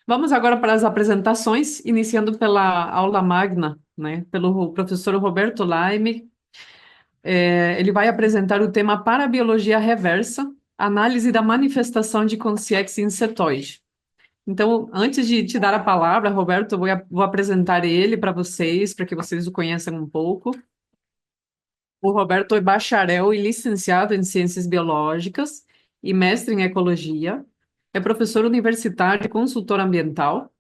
Vamos agora para as apresentações, iniciando pela aula magna, né, pelo professor Roberto Laime. Ele vai apresentar o tema Parabiologia Reversa, análise da manifestação de consciência insetoide. Então, antes de te dar a palavra, Roberto, vou apresentar ele para vocês, para que vocês o conheçam um pouco. O Roberto é bacharel e licenciado em Ciências Biológicas e mestre em Ecologia. É professor universitário e consultor ambiental.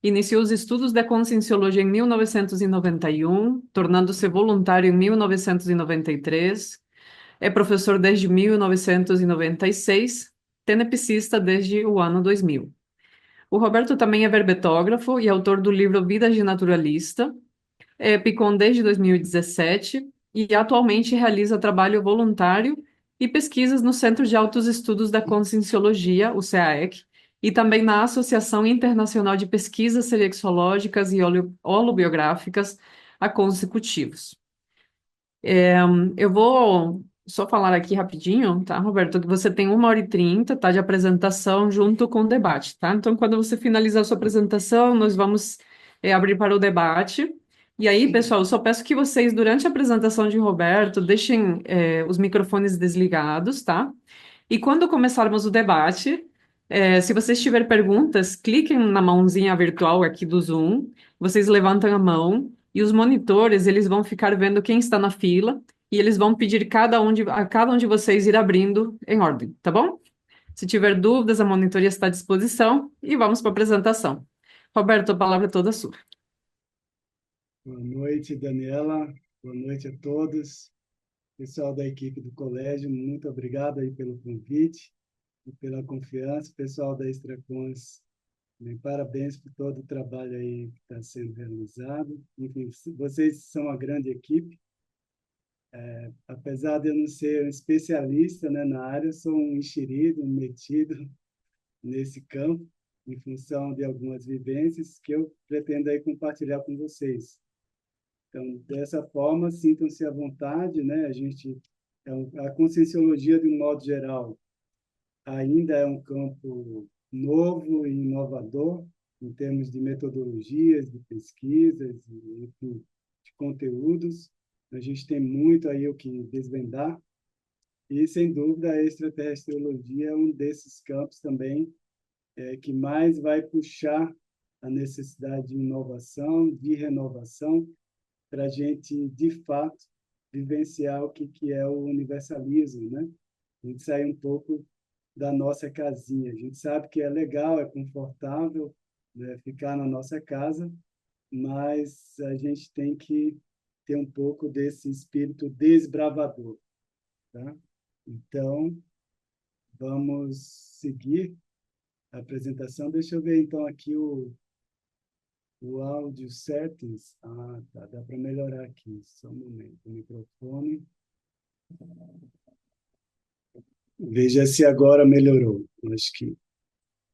Iniciou os estudos da Conscienciologia em 1991, tornando-se voluntário em 1993. É professor desde 1996, tenepsista desde o ano 2000. O Roberto também é verbetógrafo e autor do livro Vida de Naturalista. É PICON desde 2017 e atualmente realiza trabalho voluntário e pesquisas no Centro de Altos Estudos da Conscienciologia, o CAEC, e também na Associação Internacional de Pesquisas Selexológicas e Holobiográficas, a Consecutivos. Eu vou só falar aqui rapidinho, tá, Roberto, que você tem 1h30, tá, de apresentação junto com o debate, tá? Então, quando você finalizar a sua apresentação, nós vamos abrir para o debate. E aí, pessoal, eu só peço que vocês, durante a apresentação de Roberto, deixem os microfones desligados, tá? E quando começarmos o debate, se vocês tiverem perguntas, cliquem na mãozinha virtual aqui do Zoom, vocês levantam a mão e os monitores, eles vão ficar vendo quem está na fila e eles vão pedir a cada um de vocês ir abrindo em ordem, tá bom? Se tiver dúvidas, a monitoria está à disposição e vamos para a apresentação. Roberto, a palavra é toda sua. Boa noite, Daniela. Boa noite a todos. Pessoal da equipe do colégio, muito obrigado aí pelo convite e pela confiança. Pessoal da Extracons, também parabéns por todo o trabalho aí que está sendo realizado. Enfim, vocês são uma grande equipe. Apesar de eu não ser um especialista, né, na área, eu sou um enxerido, um metido nesse campo, em função de algumas vivências que eu pretendo aí compartilhar com vocês. Então, dessa forma, sintam-se à vontade, né? A conscienciologia, de um modo geral, ainda é um campo novo e inovador em termos de metodologias, de pesquisas, enfim, de conteúdos. A gente tem muito aí o que desvendar e, sem dúvida, a extraterrestriologia é um desses campos também que mais vai puxar a necessidade de inovação, de renovação, para a gente, de fato, vivenciar o que é o universalismo, né? A gente sair um pouco da nossa casinha. A gente sabe que é legal, é confortável, né, ficar na nossa casa, mas a gente tem que ter um pouco desse espírito desbravador, tá? Então, vamos seguir a apresentação. Deixa eu ver, então, aqui o áudio settings. Ah, tá. Dá para melhorar aqui. Só um momento. O microfone. Veja se agora melhorou. Acho que a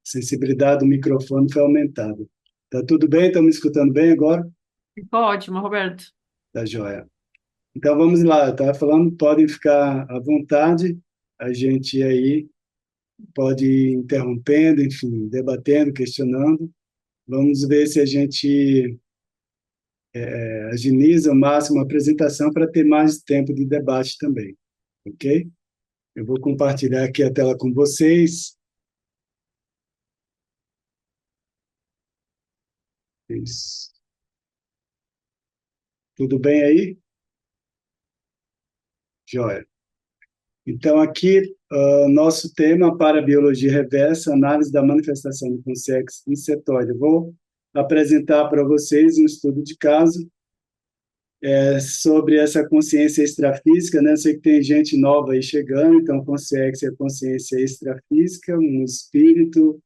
sensibilidade do microfone foi aumentada. Tá tudo bem? Estão me escutando bem agora? Ficou ótimo, Roberto. Tá joia. Então vamos lá. Eu estava falando, podem ficar à vontade. A gente aí pode ir interrompendo, enfim, debatendo, questionando. Vamos ver se a gente agiliza o máximo a apresentação para ter mais tempo de debate também, ok? Eu vou compartilhar aqui a tela com vocês. Isso. Tudo bem aí? Joia. Então, aqui, nosso tema para a biologia reversa, análise da manifestação do consciência insetóide. Eu vou apresentar para vocês um estudo de caso sobre essa consciência extrafísica, né? Eu sei que tem gente nova aí chegando, então consciência é consciência extrafísica, um espírito,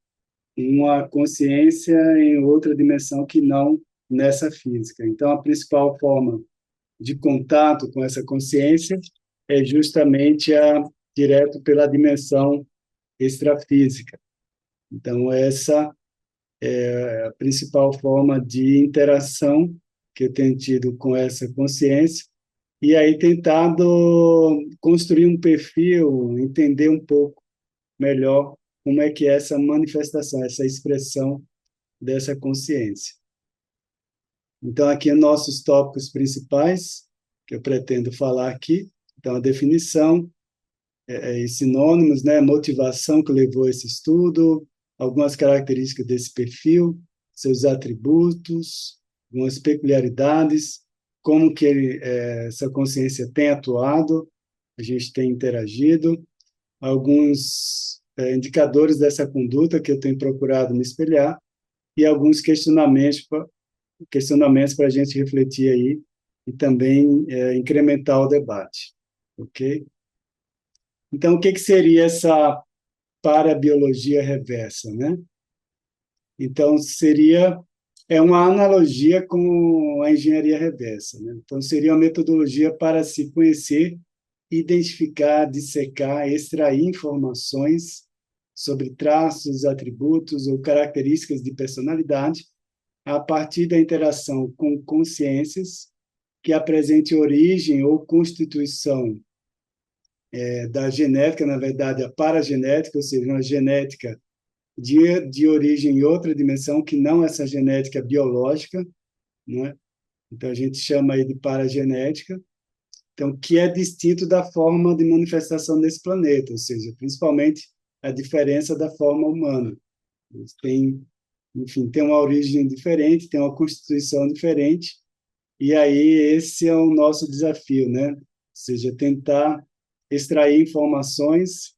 uma consciência em outra dimensão que não nessa física. Então, a principal forma de contato com essa consciência é justamente direto pela dimensão extrafísica. Então, essa é a principal forma de interação que eu tenho tido com essa consciência, e aí tentado construir um perfil, entender um pouco melhor como é que é essa manifestação, essa expressão dessa consciência. Então, aqui nossos tópicos principais, que eu pretendo falar aqui. Então, a definição e sinônimos, né? Motivação que levou a esse estudo, algumas características desse perfil, seus atributos, algumas peculiaridades, como que essa consciência tem atuado, a gente tem interagido, alguns indicadores dessa conduta que eu tenho procurado me espelhar e alguns questionamentos para a gente refletir aí e também incrementar o debate, ok? Então, o que que seria essa parabiologia reversa, né? Então, é uma analogia com a engenharia reversa, né? Então, seria uma metodologia para se conhecer, identificar, dissecar, extrair informações sobre traços, atributos ou características de personalidade a partir da interação com consciências que apresente origem ou constituição da genética, na verdade, a paragenética, ou seja, uma genética de origem em outra dimensão, que não essa genética biológica, não é? Então, a gente chama aí de paragenética, então, que é distinto da forma de manifestação desse planeta, ou seja, principalmente a diferença da forma humana. Eles têm, enfim, tem uma origem diferente, tem uma constituição diferente, e aí esse é o nosso desafio, né? Ou seja, tentar extrair informações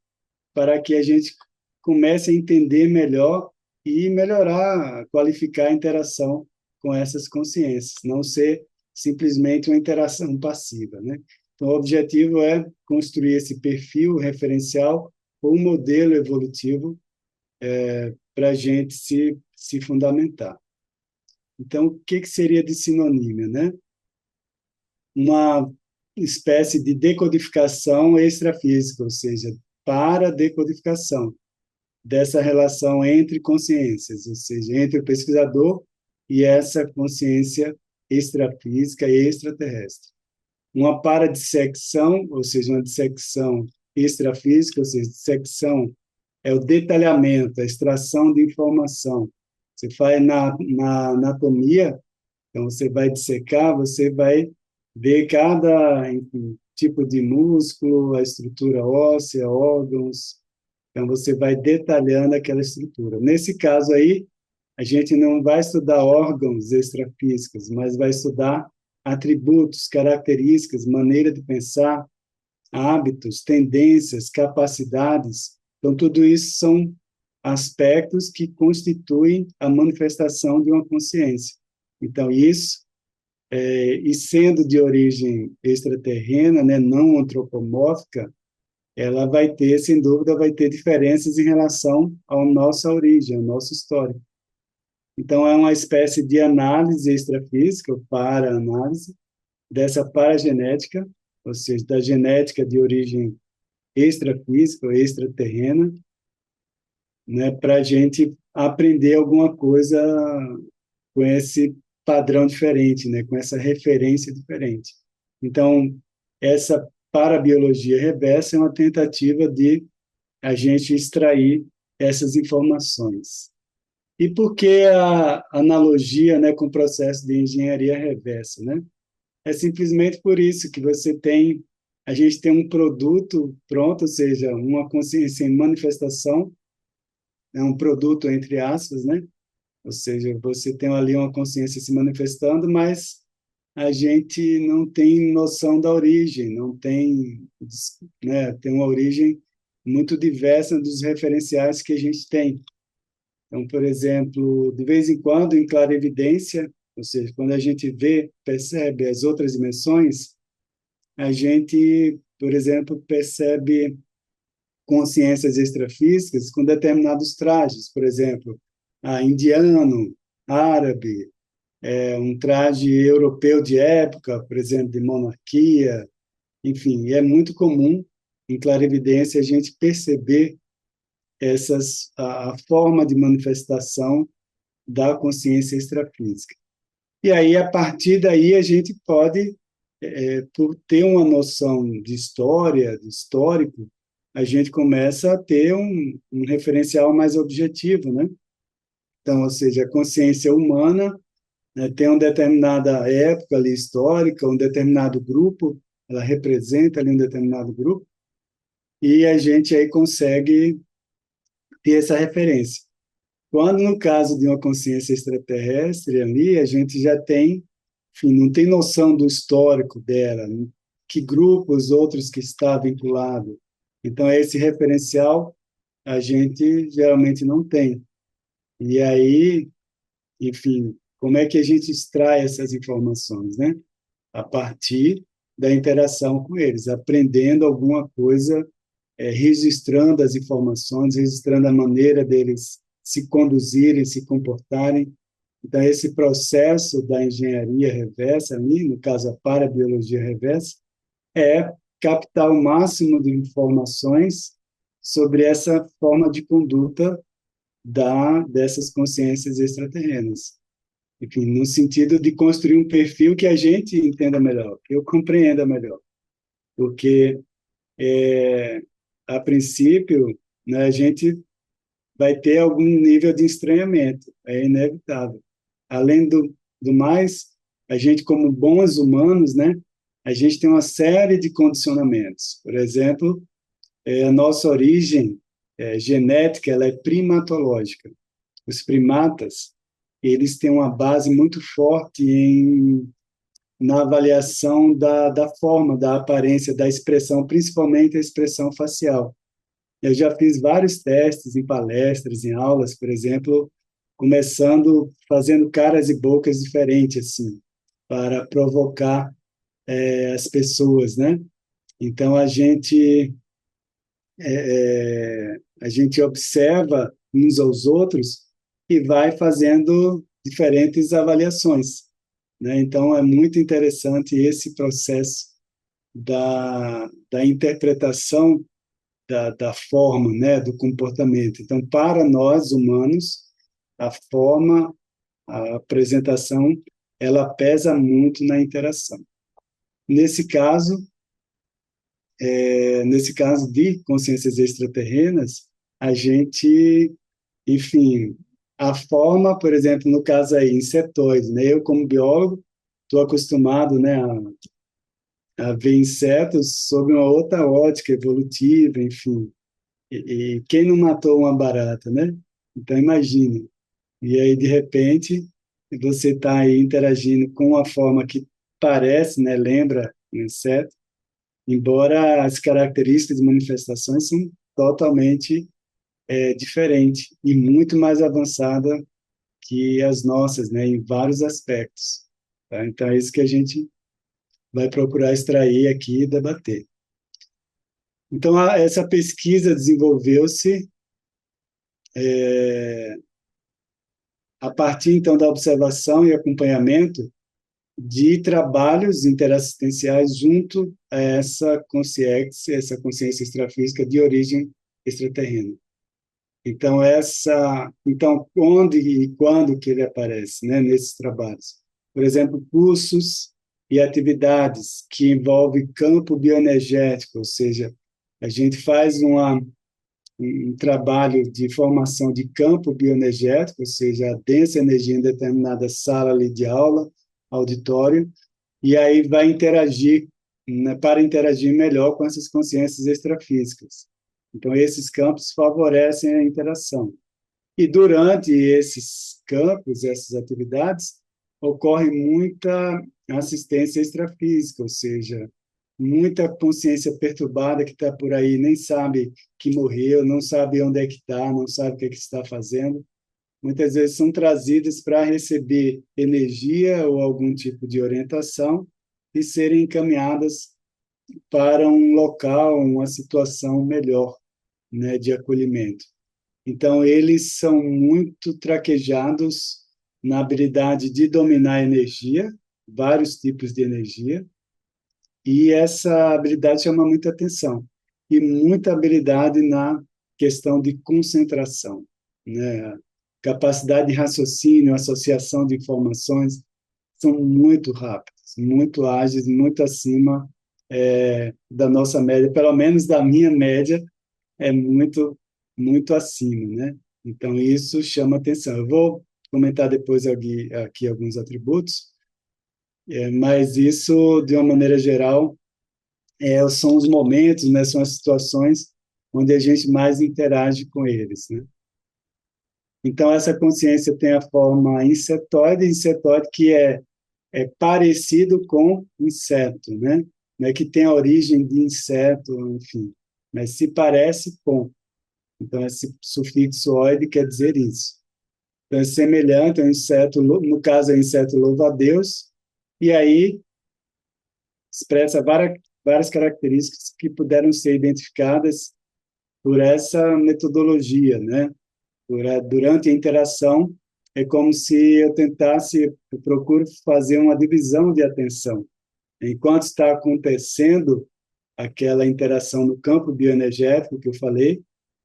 para que a gente comece a entender melhor e melhorar, qualificar a interação com essas consciências, não ser simplesmente uma interação passiva, né? Então, o objetivo é construir esse perfil referencial ou um modelo evolutivo para a gente se fundamentar. Então, o que seria de sinonímia, né? Uma espécie de decodificação extrafísica, ou seja, para decodificação dessa relação entre consciências, ou seja, entre o pesquisador e essa consciência extrafísica e extraterrestre. Uma paradissecção, ou seja, uma dissecção extrafísica, ou seja, dissecção é o detalhamento, a extração de informação. Você faz na anatomia, então você vai dissecar, você vai ver cada, enfim, tipo de músculo, a estrutura óssea, órgãos. Então você vai detalhando aquela estrutura. Nesse caso aí, a gente não vai estudar órgãos extrafísicos, mas vai estudar atributos, características, maneira de pensar, hábitos, tendências, capacidades. Então, tudo isso são aspectos que constituem a manifestação de uma consciência. Então, isso, e sendo de origem extraterrena, né, não antropomórfica, ela vai ter, sem dúvida, vai ter diferenças em relação à nossa origem, ao nosso histórico. Então, é uma espécie de análise extrafísica, ou para-análise, dessa paragenética, ou seja, da genética de origem extrafísica ou extraterrena, né, para a gente aprender alguma coisa com esse padrão diferente, né, com essa referência diferente. Então, essa parabiologia reversa é uma tentativa de a gente extrair essas informações. E por que a analogia, né, com o processo de engenharia reversa, né? É simplesmente por isso que a gente tem um produto pronto, ou seja, uma consciência em manifestação, é um produto entre aspas, né? Ou seja, você tem ali uma consciência se manifestando, mas a gente não tem noção da origem, não tem, né, tem uma origem muito diversa dos referenciais que a gente tem. Então, por exemplo, de vez em quando, em clarividência, ou seja, quando a gente vê, percebe as outras dimensões, a gente, por exemplo, percebe consciências extrafísicas com determinados trajes, por exemplo, indiano, árabe, um traje europeu de época, por exemplo, de monarquia, enfim, é muito comum em clarividência a gente perceber a forma de manifestação da consciência extrafísica. E aí, a partir daí, a gente pode, por ter uma noção de história, de histórico, a gente começa a ter um referencial mais objetivo, né? Então, ou seja, a consciência humana, né, tem uma determinada época ali histórica, um determinado grupo, ela representa ali um determinado grupo, e a gente aí consegue ter essa referência. Quando, no caso de uma consciência extraterrestre ali, a gente já tem, enfim, não tem noção do histórico dela, né? Que grupos outros que está vinculado. Então, esse referencial a gente geralmente não tem. E aí, enfim, como é que a gente extrai essas informações, né? A partir da interação com eles, aprendendo alguma coisa, registrando as informações, registrando a maneira deles se conduzirem, se comportarem. Então, esse processo da engenharia reversa, ali, no caso a parabiologia reversa, é captar o máximo de informações sobre essa forma de conduta dessas consciências extraterrenas. Enfim, no sentido de construir um perfil que a gente entenda melhor, que eu compreenda melhor. Porque, a princípio, né, a gente vai ter algum nível de estranhamento, é inevitável. Além do mais, a gente, como bons humanos, né, a gente tem uma série de condicionamentos. Por exemplo, a nossa origem genética, ela é primatológica. Os primatas, eles têm uma base muito forte na avaliação da forma, da aparência, da expressão, principalmente a expressão facial. Eu já fiz vários testes em palestras, em aulas, por exemplo, começando fazendo caras e bocas diferentes, assim, para provocar as pessoas, né? Então a gente observa uns aos outros e vai fazendo diferentes avaliações, né? Então é muito interessante esse processo da interpretação da forma, né, do comportamento. Então, para nós humanos, a forma, a apresentação, ela pesa muito na interação. Nesse caso, nesse caso de consciências extraterrenas, a gente, enfim, a forma, por exemplo, no caso aí, insetóide, né? Eu, como biólogo, estou acostumado, né, a ver insetos sob uma outra ótica evolutiva, enfim. E quem não matou uma barata, né? Então, imagine. E aí, de repente, você está aí interagindo com uma forma que parece, né, lembra um inseto, embora as características e manifestações são totalmente diferentes e muito mais avançada que as nossas, né, em vários aspectos. Tá? Então, é isso que a gente vai procurar extrair aqui e debater. Então, essa pesquisa desenvolveu-se a partir, então, da observação e acompanhamento de trabalhos interassistenciais junto a essa consciência extrafísica de origem extraterrena. Então, onde e quando que ele aparece, né, nesses trabalhos? Por exemplo, cursos e atividades que envolvem campo bioenergético, ou seja, a gente faz um trabalho de formação de campo bioenergético, ou seja, a densa energia em determinada sala ali de aula, auditório, e aí vai interagir, né, para interagir melhor com essas consciências extrafísicas. Então, esses campos favorecem a interação. E durante esses campos, essas atividades, ocorre muita assistência extrafísica, ou seja, muita consciência perturbada que está por aí, nem sabe que morreu, não sabe onde é que está, não sabe o que é que está fazendo. Muitas vezes são trazidas para receber energia ou algum tipo de orientação e serem encaminhadas para um local, uma situação melhor, né, de acolhimento. Então, eles são muito traquejados na habilidade de dominar a energia, vários tipos de energia, e essa habilidade chama muita atenção. E muita habilidade na questão de concentração, né? Capacidade de raciocínio, associação de informações, são muito rápidas, muito ágeis, muito acima da nossa média, pelo menos da minha média, é muito, muito acima, né? Então, isso chama atenção. Eu vou comentar depois aqui alguns atributos, mas isso, de uma maneira geral, são os momentos, né, são as situações onde a gente mais interage com eles, né? Então, essa consciência tem a forma insetóide que é parecido com inseto, né? Não é que tem a origem de inseto, enfim, mas se parece com. Então, esse sufixo oide quer dizer isso. Então, é semelhante ao inseto, no caso, é o inseto louva-a-Deus, e aí expressa várias características que puderam ser identificadas por essa metodologia, né? Durante a interação, é como se eu procuro fazer uma divisão de atenção. Enquanto está acontecendo aquela interação no campo bioenergético que eu falei,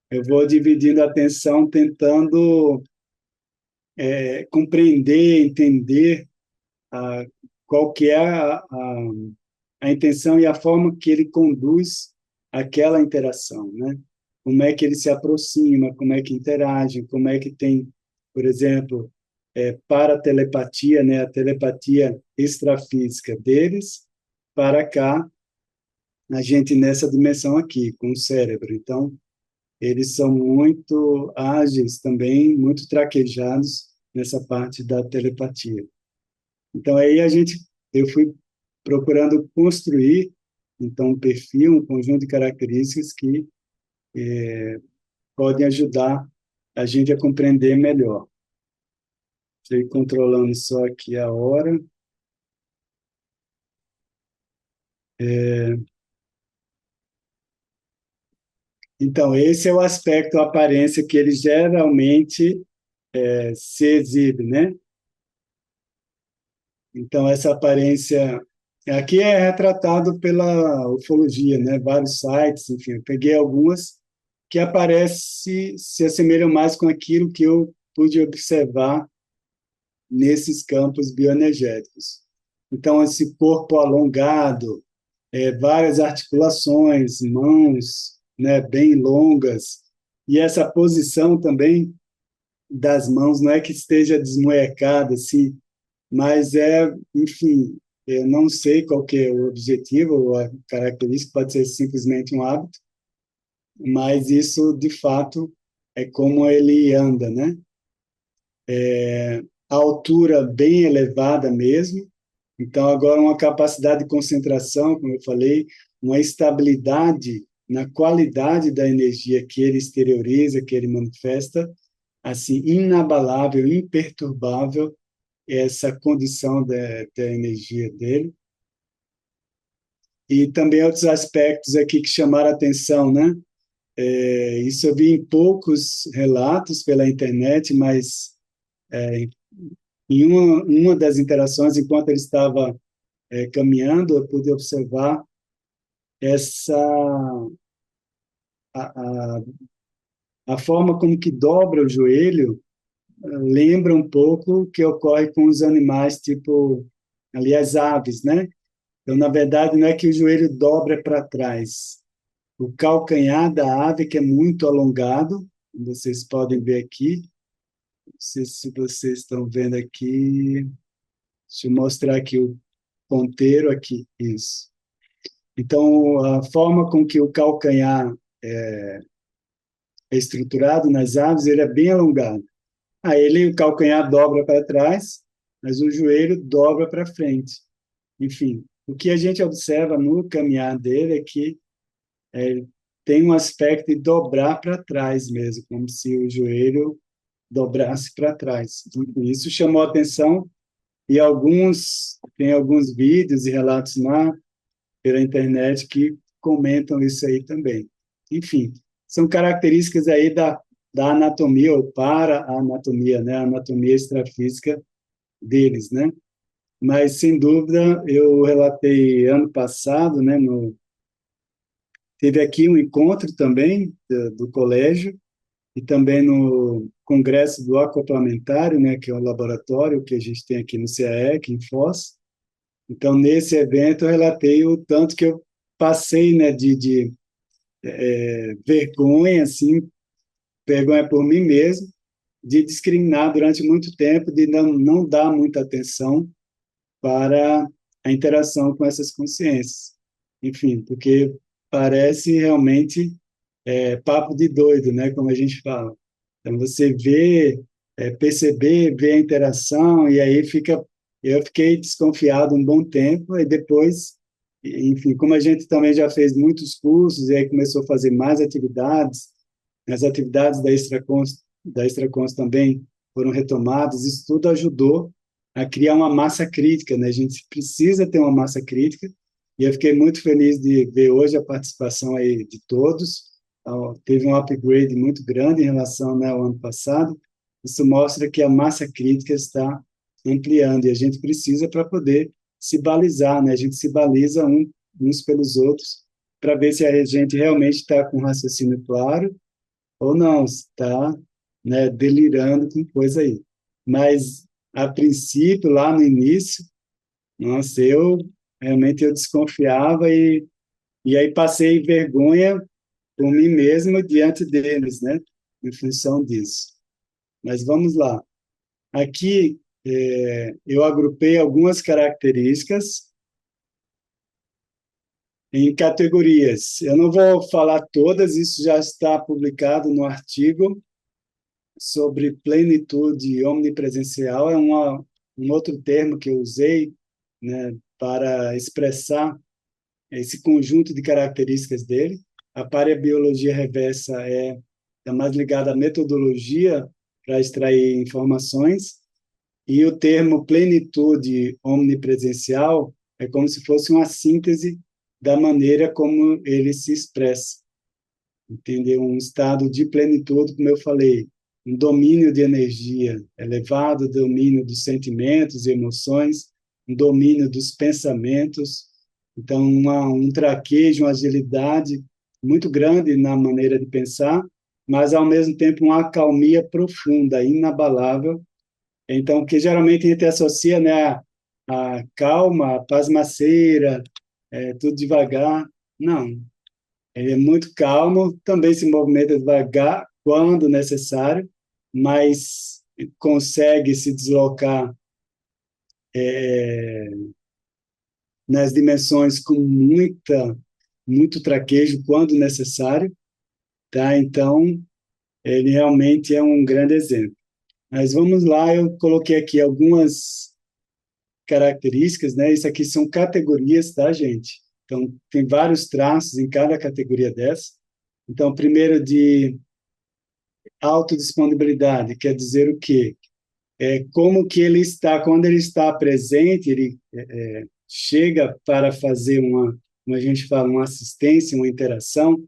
eu vou dividindo a atenção, tentando compreender, entender a, qual que é a intenção e a forma que ele conduz aquela interação, né? Como é que ele se aproxima, como é que interage, como é que tem, por exemplo, para a telepatia, né? A telepatia extrafísica deles, para cá, a gente nessa dimensão aqui, com o cérebro. Então, eles são muito ágeis também, muito traquejados nessa parte da telepatia. Então, aí eu fui procurando construir, então, um perfil, um conjunto de características que podem ajudar a gente a compreender melhor. Estou controlando só aqui a hora. Então, esse é o aspecto, a aparência que ele geralmente se exibe, né? Então, essa aparência aqui é retratado pela ufologia, né? Vários sites, enfim, eu peguei algumas que se assemelham mais com aquilo que eu pude observar nesses campos bioenergéticos. Então, esse corpo alongado, várias articulações, mãos, né, bem longas, e essa posição também das mãos não é que esteja desmoecada, assim, mas enfim, eu não sei qual que é o objetivo ou a característica, pode ser simplesmente um hábito, mas isso, de fato, é como ele anda, né? A altura bem elevada mesmo, então agora uma capacidade de concentração, como eu falei, uma estabilidade na qualidade da energia que ele exterioriza, que ele manifesta, assim, inabalável, imperturbável, essa condição da energia dele. E também outros aspectos aqui que chamaram a atenção, né? Isso eu vi em poucos relatos pela internet, mas em uma das interações, enquanto ele estava caminhando, eu pude observar essa a, a forma como que dobra o joelho lembra um pouco o que ocorre com os animais, tipo ali as aves, né? Então, na verdade, não é que o joelho dobra para trás. O calcanhar da ave, que é muito alongado, vocês podem ver aqui. Não sei se vocês estão vendo aqui. Deixa eu mostrar aqui o ponteiro aqui. Isso. Então, a forma com que o calcanhar é estruturado nas aves, ele é bem alongado. O calcanhar dobra para trás, mas o joelho dobra para frente. Enfim, o que a gente observa no caminhar dele é que tem um aspecto de dobrar para trás mesmo, como se o joelho dobrasse para trás. Isso chamou a atenção e tem alguns vídeos e relatos lá pela internet que comentam isso aí também. Enfim, são características aí da anatomia ou para a anatomia, né? A anatomia extrafísica deles, né? Mas, sem dúvida, eu relatei ano passado, né, teve aqui um encontro também do colégio e também no congresso do acoplamentário, né, que é um laboratório que a gente tem aqui no CAEC, em Foz. Então, nesse evento, eu relatei o tanto que eu passei, né, de vergonha, assim, vergonha por mim mesmo, de discriminar durante muito tempo, de não dar muita atenção para a interação com essas consciências. Enfim, porque parece realmente papo de doido, né, como a gente fala. Então, você vê, perceber, ver a interação, e aí fica. Eu fiquei desconfiado um bom tempo, e depois, enfim, como a gente também já fez muitos cursos, e aí começou a fazer mais atividades, as atividades da Extracons também foram retomadas, isso tudo ajudou a criar uma massa crítica, né? A gente precisa ter uma massa crítica, e eu fiquei muito feliz de ver hoje a participação aí de todos. Então, teve um upgrade muito grande em relação, né, ao ano passado. Isso mostra que a massa crítica está ampliando, e a gente precisa para poder se balizar, né? A gente se baliza uns pelos outros para ver se a gente realmente está com o raciocínio claro ou não, está, né, delirando com coisa aí. Mas, a princípio, lá no início, nossa, realmente eu desconfiava e aí passei vergonha por mim mesmo diante deles, né, em função disso. Mas vamos lá. Aqui, eu agrupei algumas características em categorias. Eu não vou falar todas, isso já está publicado no artigo sobre plenitude omnipresencial, um outro termo que eu usei, né, para expressar esse conjunto de características dele. A parabiologia reversa é mais ligada à metodologia para extrair informações, e o termo plenitude omnipresencial é como se fosse uma síntese da maneira como ele se expressa, entendeu? Um estado de plenitude, como eu falei, um domínio de energia elevado, domínio dos sentimentos e emoções, um domínio dos pensamentos. Então, um traquejo, uma agilidade muito grande na maneira de pensar, mas, ao mesmo tempo, uma acalmia profunda, inabalável. Então, que geralmente a gente associa, né, a calma, a pasmaceira, tudo devagar. Não, ele é muito calmo, também se movimenta devagar quando necessário, mas consegue se deslocar nas dimensões com muito traquejo quando necessário, tá? Então, ele realmente é um grande exemplo. Mas vamos lá, eu coloquei aqui algumas características, né? Isso aqui são categorias, tá, gente? Então, tem vários traços em cada categoria dessa. Então, primeiro de autodisponibilidade, quer dizer o quê? Como que ele está, quando ele está presente, ele chega para fazer como a gente fala, uma assistência, uma interação,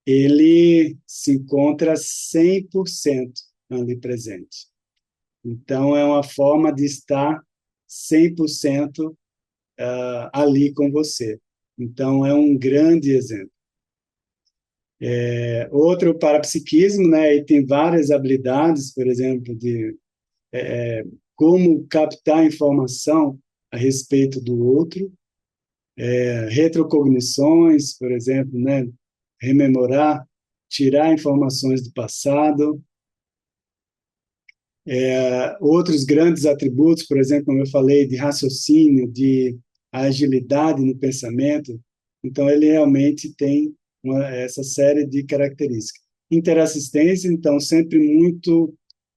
ele se encontra 100% ali presente. Então, é uma forma de estar 100% ali com você. Então, é um grande exemplo. Outro parapsiquismo, né, e tem várias habilidades, por exemplo, de como captar informação a respeito do outro, retrocognições, por exemplo, né, rememorar, tirar informações do passado. Outros grandes atributos, por exemplo, como eu falei, de raciocínio, de agilidade no pensamento. Então, ele realmente tem essa série de características. Interassistência, então, sempre muito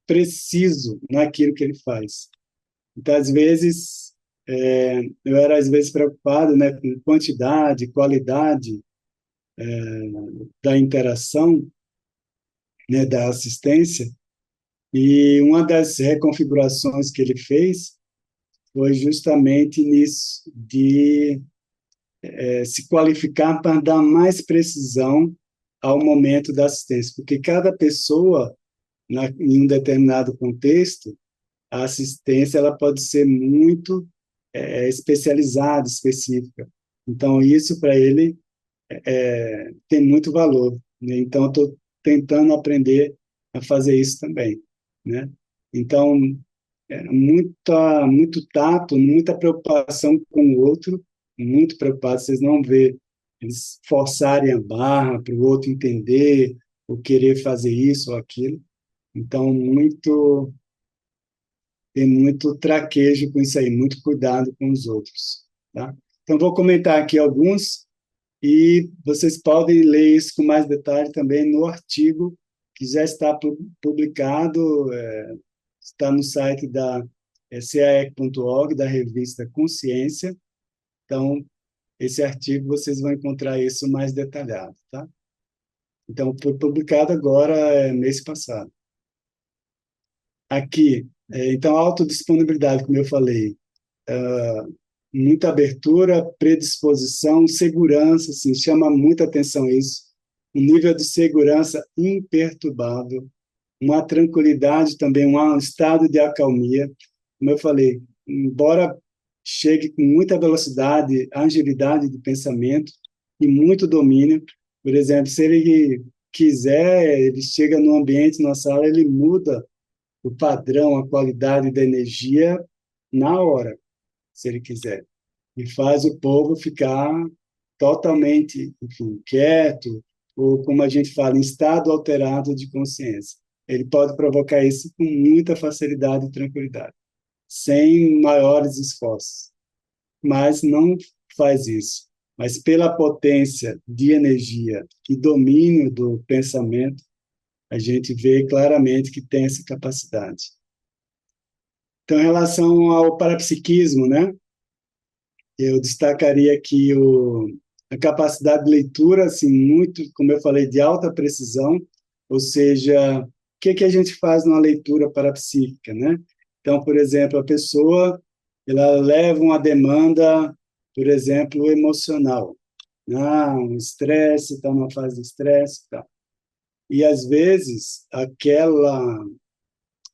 preciso naquilo que ele faz. Então, às vezes, eu era às vezes preocupado, né, com quantidade, qualidade da interação, né, da assistência, e uma das reconfigurações que ele fez foi justamente nisso, de se qualificar para dar mais precisão ao momento da assistência, porque cada pessoa, em um determinado contexto, a assistência ela pode ser muito especializada, específica. Então, isso para ele tem muito valor, né? Então, eu estou tentando aprender a fazer isso também, né? Então, muito tato, muita preocupação com o outro, muito preocupado, vocês não vê eles forçarem a barra para o outro entender, o querer fazer isso ou aquilo. Então, tem muito traquejo com isso aí, muito cuidado com os outros, tá? Então, vou comentar aqui alguns e vocês podem ler isso com mais detalhe também no artigo que já está publicado, está no site da caec.org, da revista Consciência. Então, esse artigo vocês vão encontrar isso mais detalhado, tá? Então, foi publicado agora, mês passado. Aqui, então, autodisponibilidade, como eu falei, muita abertura, predisposição, segurança, assim, chama muita atenção isso. Um nível de segurança imperturbável, uma tranquilidade também, um estado de acalmia. Como eu falei, embora chegue com muita velocidade, agilidade de pensamento e muito domínio, por exemplo, se ele quiser, ele chega no ambiente, na sala, ele muda o padrão, a qualidade da energia na hora, se ele quiser, e faz o povo ficar totalmente, enfim, quieto, ou como a gente fala, em estado alterado de consciência. Ele pode provocar isso com muita facilidade e tranquilidade, sem maiores esforços, mas não faz isso. Mas pela potência de energia e domínio do pensamento, a gente vê claramente que tem essa capacidade. Então, em relação ao parapsiquismo, né, eu destacaria aqui a capacidade de leitura, assim, muito, como eu falei, de alta precisão, ou seja, o que a gente faz numa leitura parapsíquica, né? Então, por exemplo, a pessoa, ela leva uma demanda, por exemplo, emocional, um estresse, está numa fase de estresse, tá? E às vezes aquela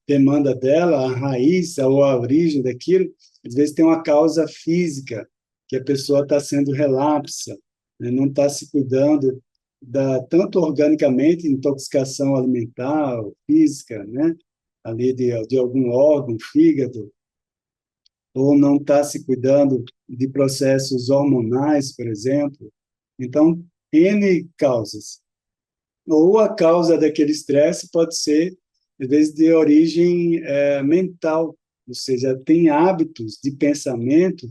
demanda dela, a raiz ou a origem daquilo, às vezes tem uma causa física, que a pessoa está sendo relapsa, né? Não está se cuidando tanto organicamente, intoxicação alimentar, física, né? Ali de algum órgão, fígado, ou não está se cuidando de processos hormonais, por exemplo. Então, N causas. Ou a causa daquele estresse pode ser, às vezes, de origem mental, ou seja, tem hábitos de pensamento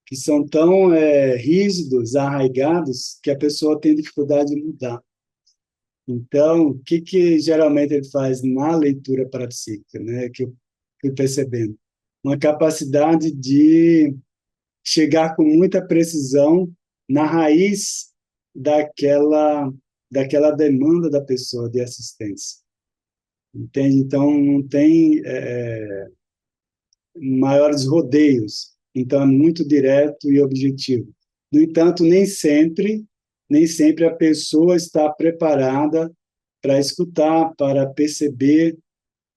que são tão rígidos, arraigados, que a pessoa tem dificuldade de mudar. Então, o que geralmente ele faz na leitura parapsíquica, né, que eu fui percebendo? Uma capacidade de chegar com muita precisão na raiz daquela, daquela demanda da pessoa de assistência. Entende? Então, não tem maiores rodeios. Então, é muito direto e objetivo. No entanto, nem sempre a pessoa está preparada para escutar, para perceber,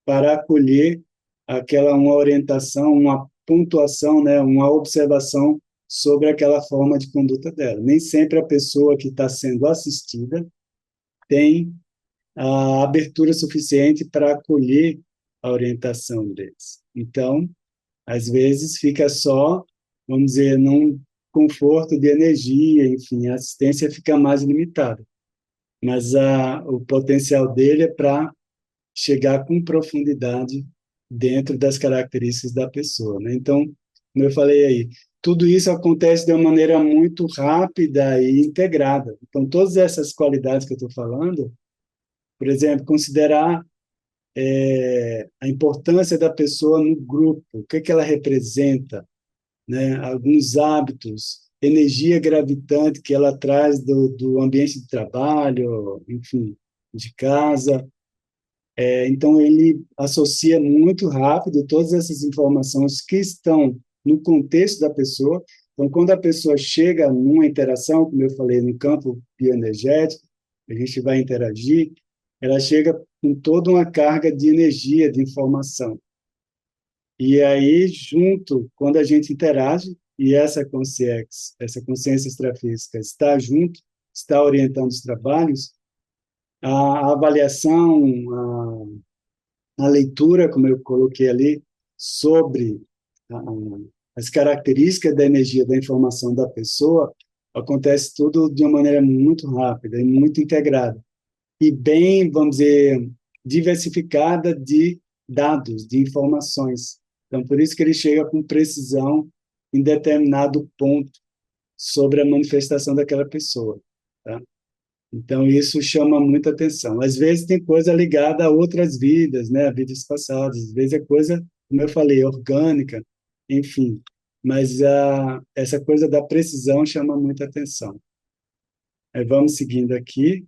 para acolher aquela uma orientação, uma pontuação, né, uma observação sobre aquela forma de conduta dela. Nem sempre a pessoa que está sendo assistida tem a abertura suficiente para acolher a orientação deles. Então, às vezes fica só, vamos dizer, num conforto de energia, enfim, a assistência fica mais limitada. Mas o potencial dele é para chegar com profundidade dentro das características da pessoa, né? Então, como eu falei aí, tudo isso acontece de uma maneira muito rápida e integrada. Então, todas essas qualidades que eu estou falando, por exemplo, considerar a importância da pessoa no grupo, o que ela representa, né? Alguns hábitos, energia gravitante que ela traz do ambiente de trabalho, enfim, de casa. Então, ele associa muito rápido todas essas informações que estão no contexto da pessoa. Então, quando a pessoa chega numa interação, como eu falei, no campo bioenergético, a gente vai interagir, ela chega com toda uma carga de energia, de informação. E aí, junto, quando a gente interage, e essa consciência extrafísica está junto, está orientando os trabalhos, a avaliação, a leitura, como eu coloquei ali, sobre as características da energia, da informação da pessoa, acontece tudo de uma maneira muito rápida e muito integrada. e bem, vamos dizer, diversificada de dados, de informações. Então, por isso que ele chega com precisão em determinado ponto sobre a manifestação daquela pessoa, tá? Então, isso chama muita atenção. Às vezes tem coisa ligada a outras vidas, né, a vidas passadas. Às vezes é coisa, como eu falei, orgânica, enfim. Mas essa coisa da precisão chama muita atenção. Aí vamos seguindo aqui.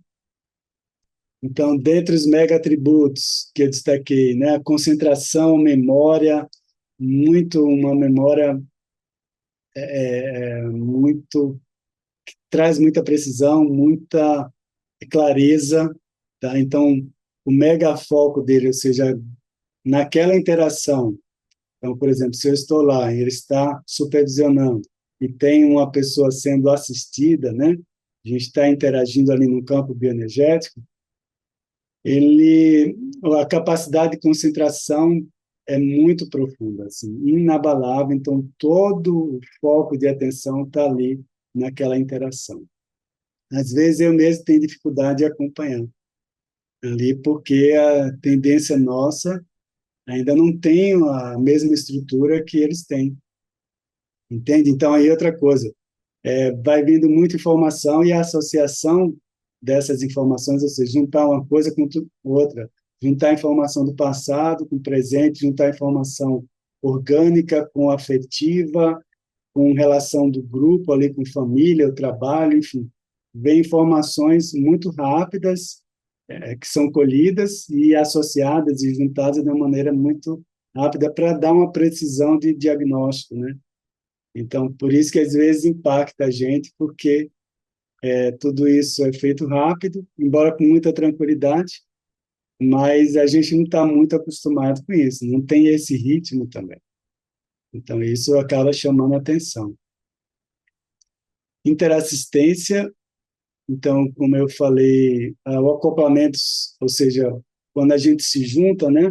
Então, dentre os mega atributos que eu destaquei, né, a concentração, memória, uma memória muito traz muita precisão, muita clareza, tá? Então, o mega foco dele, ou seja, naquela interação. Então, por exemplo, se eu estou lá e ele está supervisionando e tem uma pessoa sendo assistida, né? A gente está interagindo ali no campo bioenergético, ele, a capacidade de concentração é muito profunda, assim, inabalável. Então, todo o foco de atenção está ali naquela interação. Às vezes eu mesmo tenho dificuldade de acompanhar ali, porque a tendência nossa ainda não tem a mesma estrutura que eles têm, entende? Então, aí outra coisa, vai vindo muita informação e a associação dessas informações, ou seja, juntar uma coisa com outra, juntar informação do passado com o presente, juntar informação orgânica com afetiva, com relação do grupo ali com família, o trabalho, enfim, vem informações muito rápidas que são colhidas e associadas e juntadas de uma maneira muito rápida para dar uma precisão de diagnóstico, né? Então, por isso que às vezes impacta a gente, porque tudo isso é feito rápido, embora com muita tranquilidade, mas a gente não está muito acostumado com isso, não tem esse ritmo também. Então, isso acaba chamando a atenção. Interassistência, então, como eu falei, o acoplamento, ou seja, quando a gente se junta, né,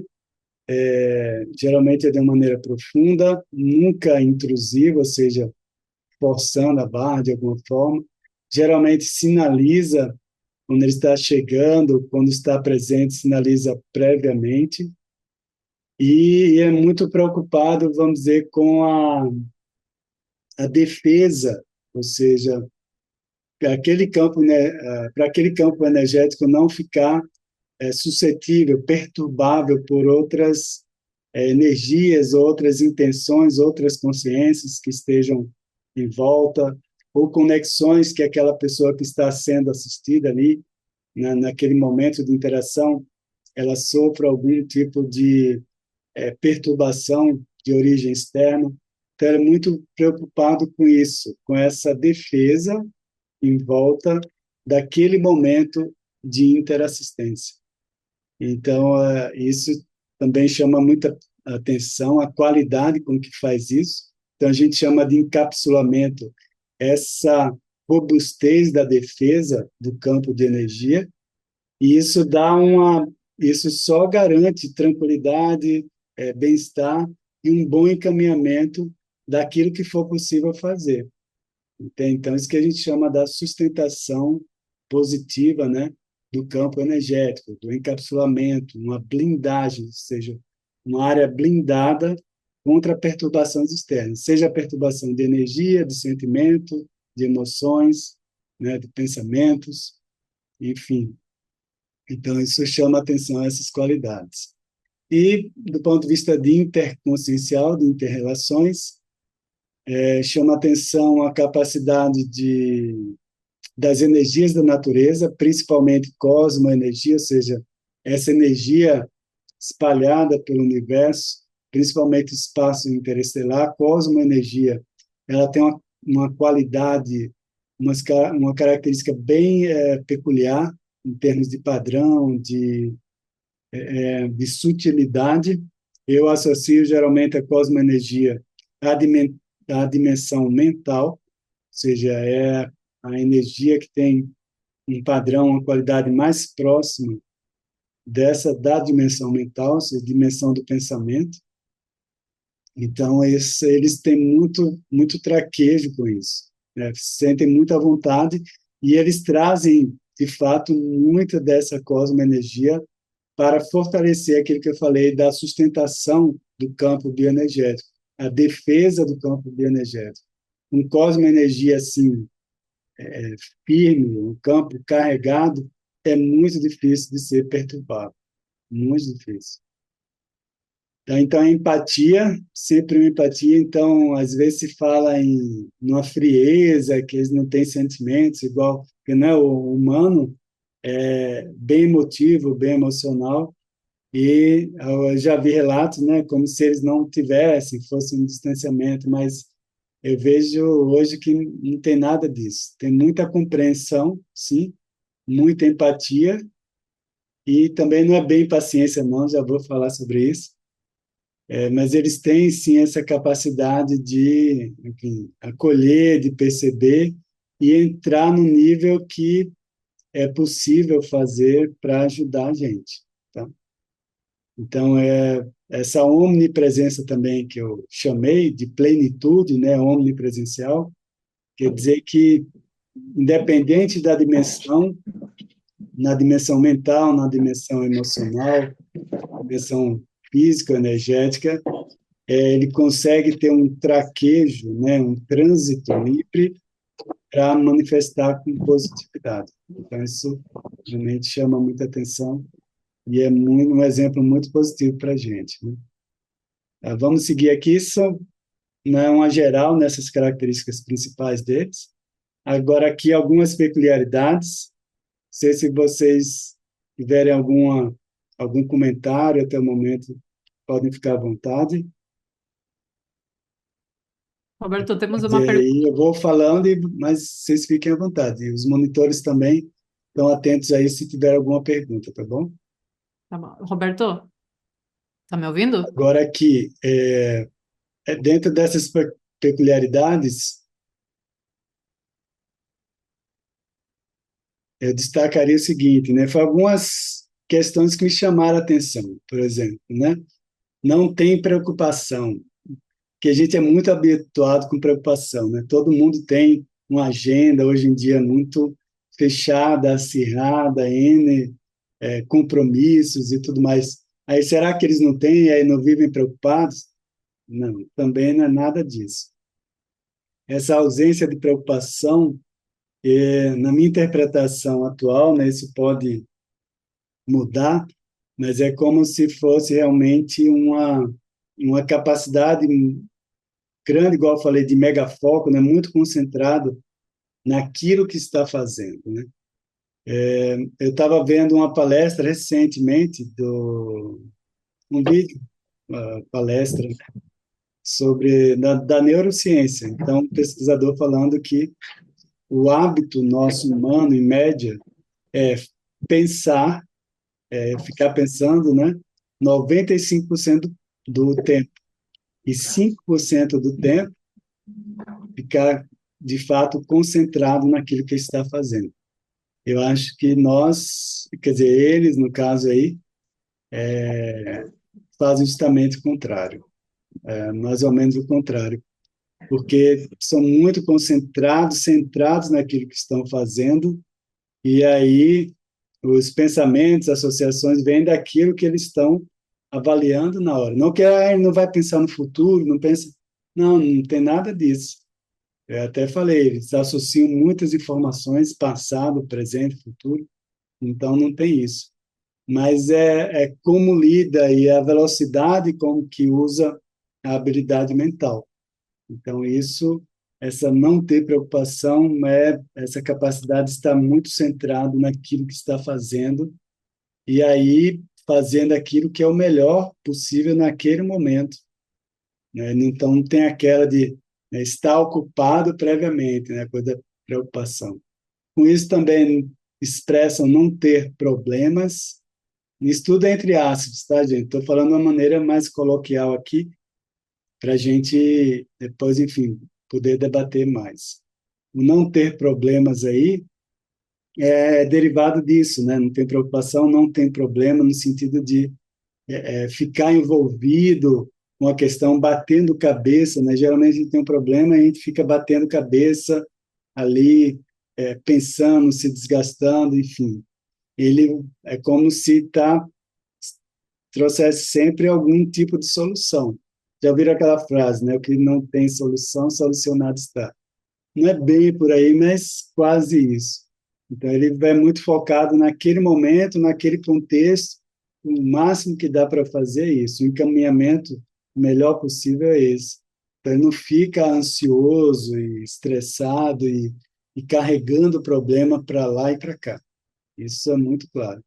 geralmente é de uma maneira profunda, nunca intrusiva, ou seja, forçando a barra de alguma forma. Geralmente sinaliza quando ele está chegando, quando está presente, sinaliza previamente. E é muito preocupado, vamos dizer, com a defesa, ou seja, para aquele campo, né, para aquele campo energético não ficar suscetível, perturbável por outras energias, outras intenções, outras consciências que estejam em volta, ou conexões que aquela pessoa que está sendo assistida ali, naquele momento de interação, ela sofra algum tipo de perturbação de origem externa. Então, ele é muito preocupado com isso, com essa defesa em volta daquele momento de interassistência. Então, isso também chama muita atenção, a qualidade com que faz isso. Então, a gente chama de encapsulamento essa robustez da defesa do campo de energia, e isso só garante tranquilidade, bem-estar e um bom encaminhamento daquilo que for possível fazer. Então, isso que a gente chama da sustentação positiva, né, do campo energético, do encapsulamento, uma blindagem, ou seja, uma área blindada contra perturbações externas, seja a perturbação de energia, de sentimento, de emoções, né, de pensamentos, enfim. Então, isso chama atenção a essas qualidades. E, do ponto de vista de interconsciencial, de interrelações, chama atenção a capacidade das energias da natureza, principalmente cosmoenergia, ou seja, essa energia espalhada pelo universo, principalmente espaço interestelar, cosmoenergia, ela tem uma qualidade, uma característica bem peculiar em termos de padrão, de sutilidade. Eu associo geralmente a cosmoenergia à dimensão mental, ou seja, é a energia que tem um padrão, uma qualidade mais próxima dessa da dimensão mental, ou seja, dimensão do pensamento. Então, eles têm muito traquejo com isso, né? Sentem muita vontade e eles trazem de fato, muita dessa cosmoenergia para fortalecer aquilo que eu falei da sustentação do campo bioenergético, a defesa do campo bioenergético. Um cosmoenergia assim, firme, um campo carregado, é muito difícil de ser perturbado, muito difícil. Então, a empatia, sempre uma empatia. Então, às vezes se fala em uma frieza, que eles não têm sentimentos, igual que, né, o humano é bem emotivo, bem emocional, e eu já vi relatos, né, como se eles não tivessem, fosse um distanciamento, mas eu vejo hoje que não tem nada disso. Tem muita compreensão, sim, muita empatia, e também não é bem paciência, não, já vou falar sobre isso. Mas eles têm, sim, essa capacidade de, enfim, acolher, de perceber e entrar no nível que é possível fazer para ajudar a gente, tá? Então, essa omnipresença também que eu chamei de plenitude, né, omnipresencial, quer dizer que, independente da dimensão, na dimensão mental, na dimensão emocional, dimensão física, energética, ele consegue ter um traquejo, né, um trânsito livre para manifestar com positividade. Então, isso realmente chama muita atenção e é muito, um exemplo muito positivo para a gente, né? Vamos seguir aqui, são, né, uma geral nessas características principais deles. Agora, aqui algumas peculiaridades. Não sei se vocês tiverem algum comentário até o momento, podem ficar à vontade. Roberto, temos uma Dizer pergunta. aí, eu vou falando, mas vocês fiquem à vontade. E os monitores também estão atentos aí se tiver alguma pergunta, tá bom? Tá bom. Roberto, tá me ouvindo? Agora aqui, dentro dessas peculiaridades, eu destacaria o seguinte, né? Foi algumas questões que me chamaram a atenção, por exemplo, né? Não tem preocupação, que a gente é muito habituado com preocupação, né? Todo mundo tem uma agenda hoje em dia muito fechada, acirrada, N compromissos e tudo mais. Aí será que eles não têm e aí não vivem preocupados? Não, também não é nada disso. Essa ausência de preocupação, na minha interpretação atual, né, isso pode mudar, mas é como se fosse realmente uma capacidade grande, igual eu falei, de megafoco, né, muito concentrado naquilo que está fazendo, né? Eu estava vendo uma palestra recentemente um vídeo, uma palestra sobre da neurociência. Então, um pesquisador falando que o hábito nosso humano, em média, é pensar, ficar pensando, né, 95% do tempo e 5% do tempo ficar de fato concentrado naquilo que está fazendo. Eu acho que nós, quer dizer, eles, no caso aí, fazem justamente o contrário, mais ou menos o contrário, porque são muito concentrados, centrados naquilo que estão fazendo, e aí os pensamentos, associações vêm daquilo que eles estão avaliando na hora. Não que ele não vai pensar no futuro, não pensa, não, não tem nada disso. Eu até falei, eles associam muitas informações, passado, presente, futuro, então não tem isso. Mas é como lida e a velocidade com que usa a habilidade mental. Então, essa não ter preocupação, essa capacidade de estar muito centrado naquilo que está fazendo e aí fazendo aquilo que é o melhor possível naquele momento, né? Então, não tem aquela de, né, estar ocupado previamente, né, coisa da preocupação. Com isso também expressam não ter problemas. Isso tudo é entre aspas, tá, gente? Estou falando de uma maneira mais coloquial aqui, para a gente depois, enfim, poder debater mais. O não ter problemas aí é derivado disso, né? Não tem preocupação, não tem problema no sentido de ficar envolvido com a questão, batendo cabeça, né? Geralmente a gente tem um problema e a gente fica batendo cabeça ali, pensando, se desgastando, enfim. Ele é como se trouxesse sempre algum tipo de solução. Já ouviram aquela frase, né? O que não tem solução, solucionado está. Não é bem por aí, mas quase isso. Então, ele vai muito focado naquele momento, naquele contexto, o máximo que dá para fazer é isso. O encaminhamento melhor possível é esse. Então, ele não fica ansioso e estressado e carregando o problema para lá e para cá. Isso é muito claro.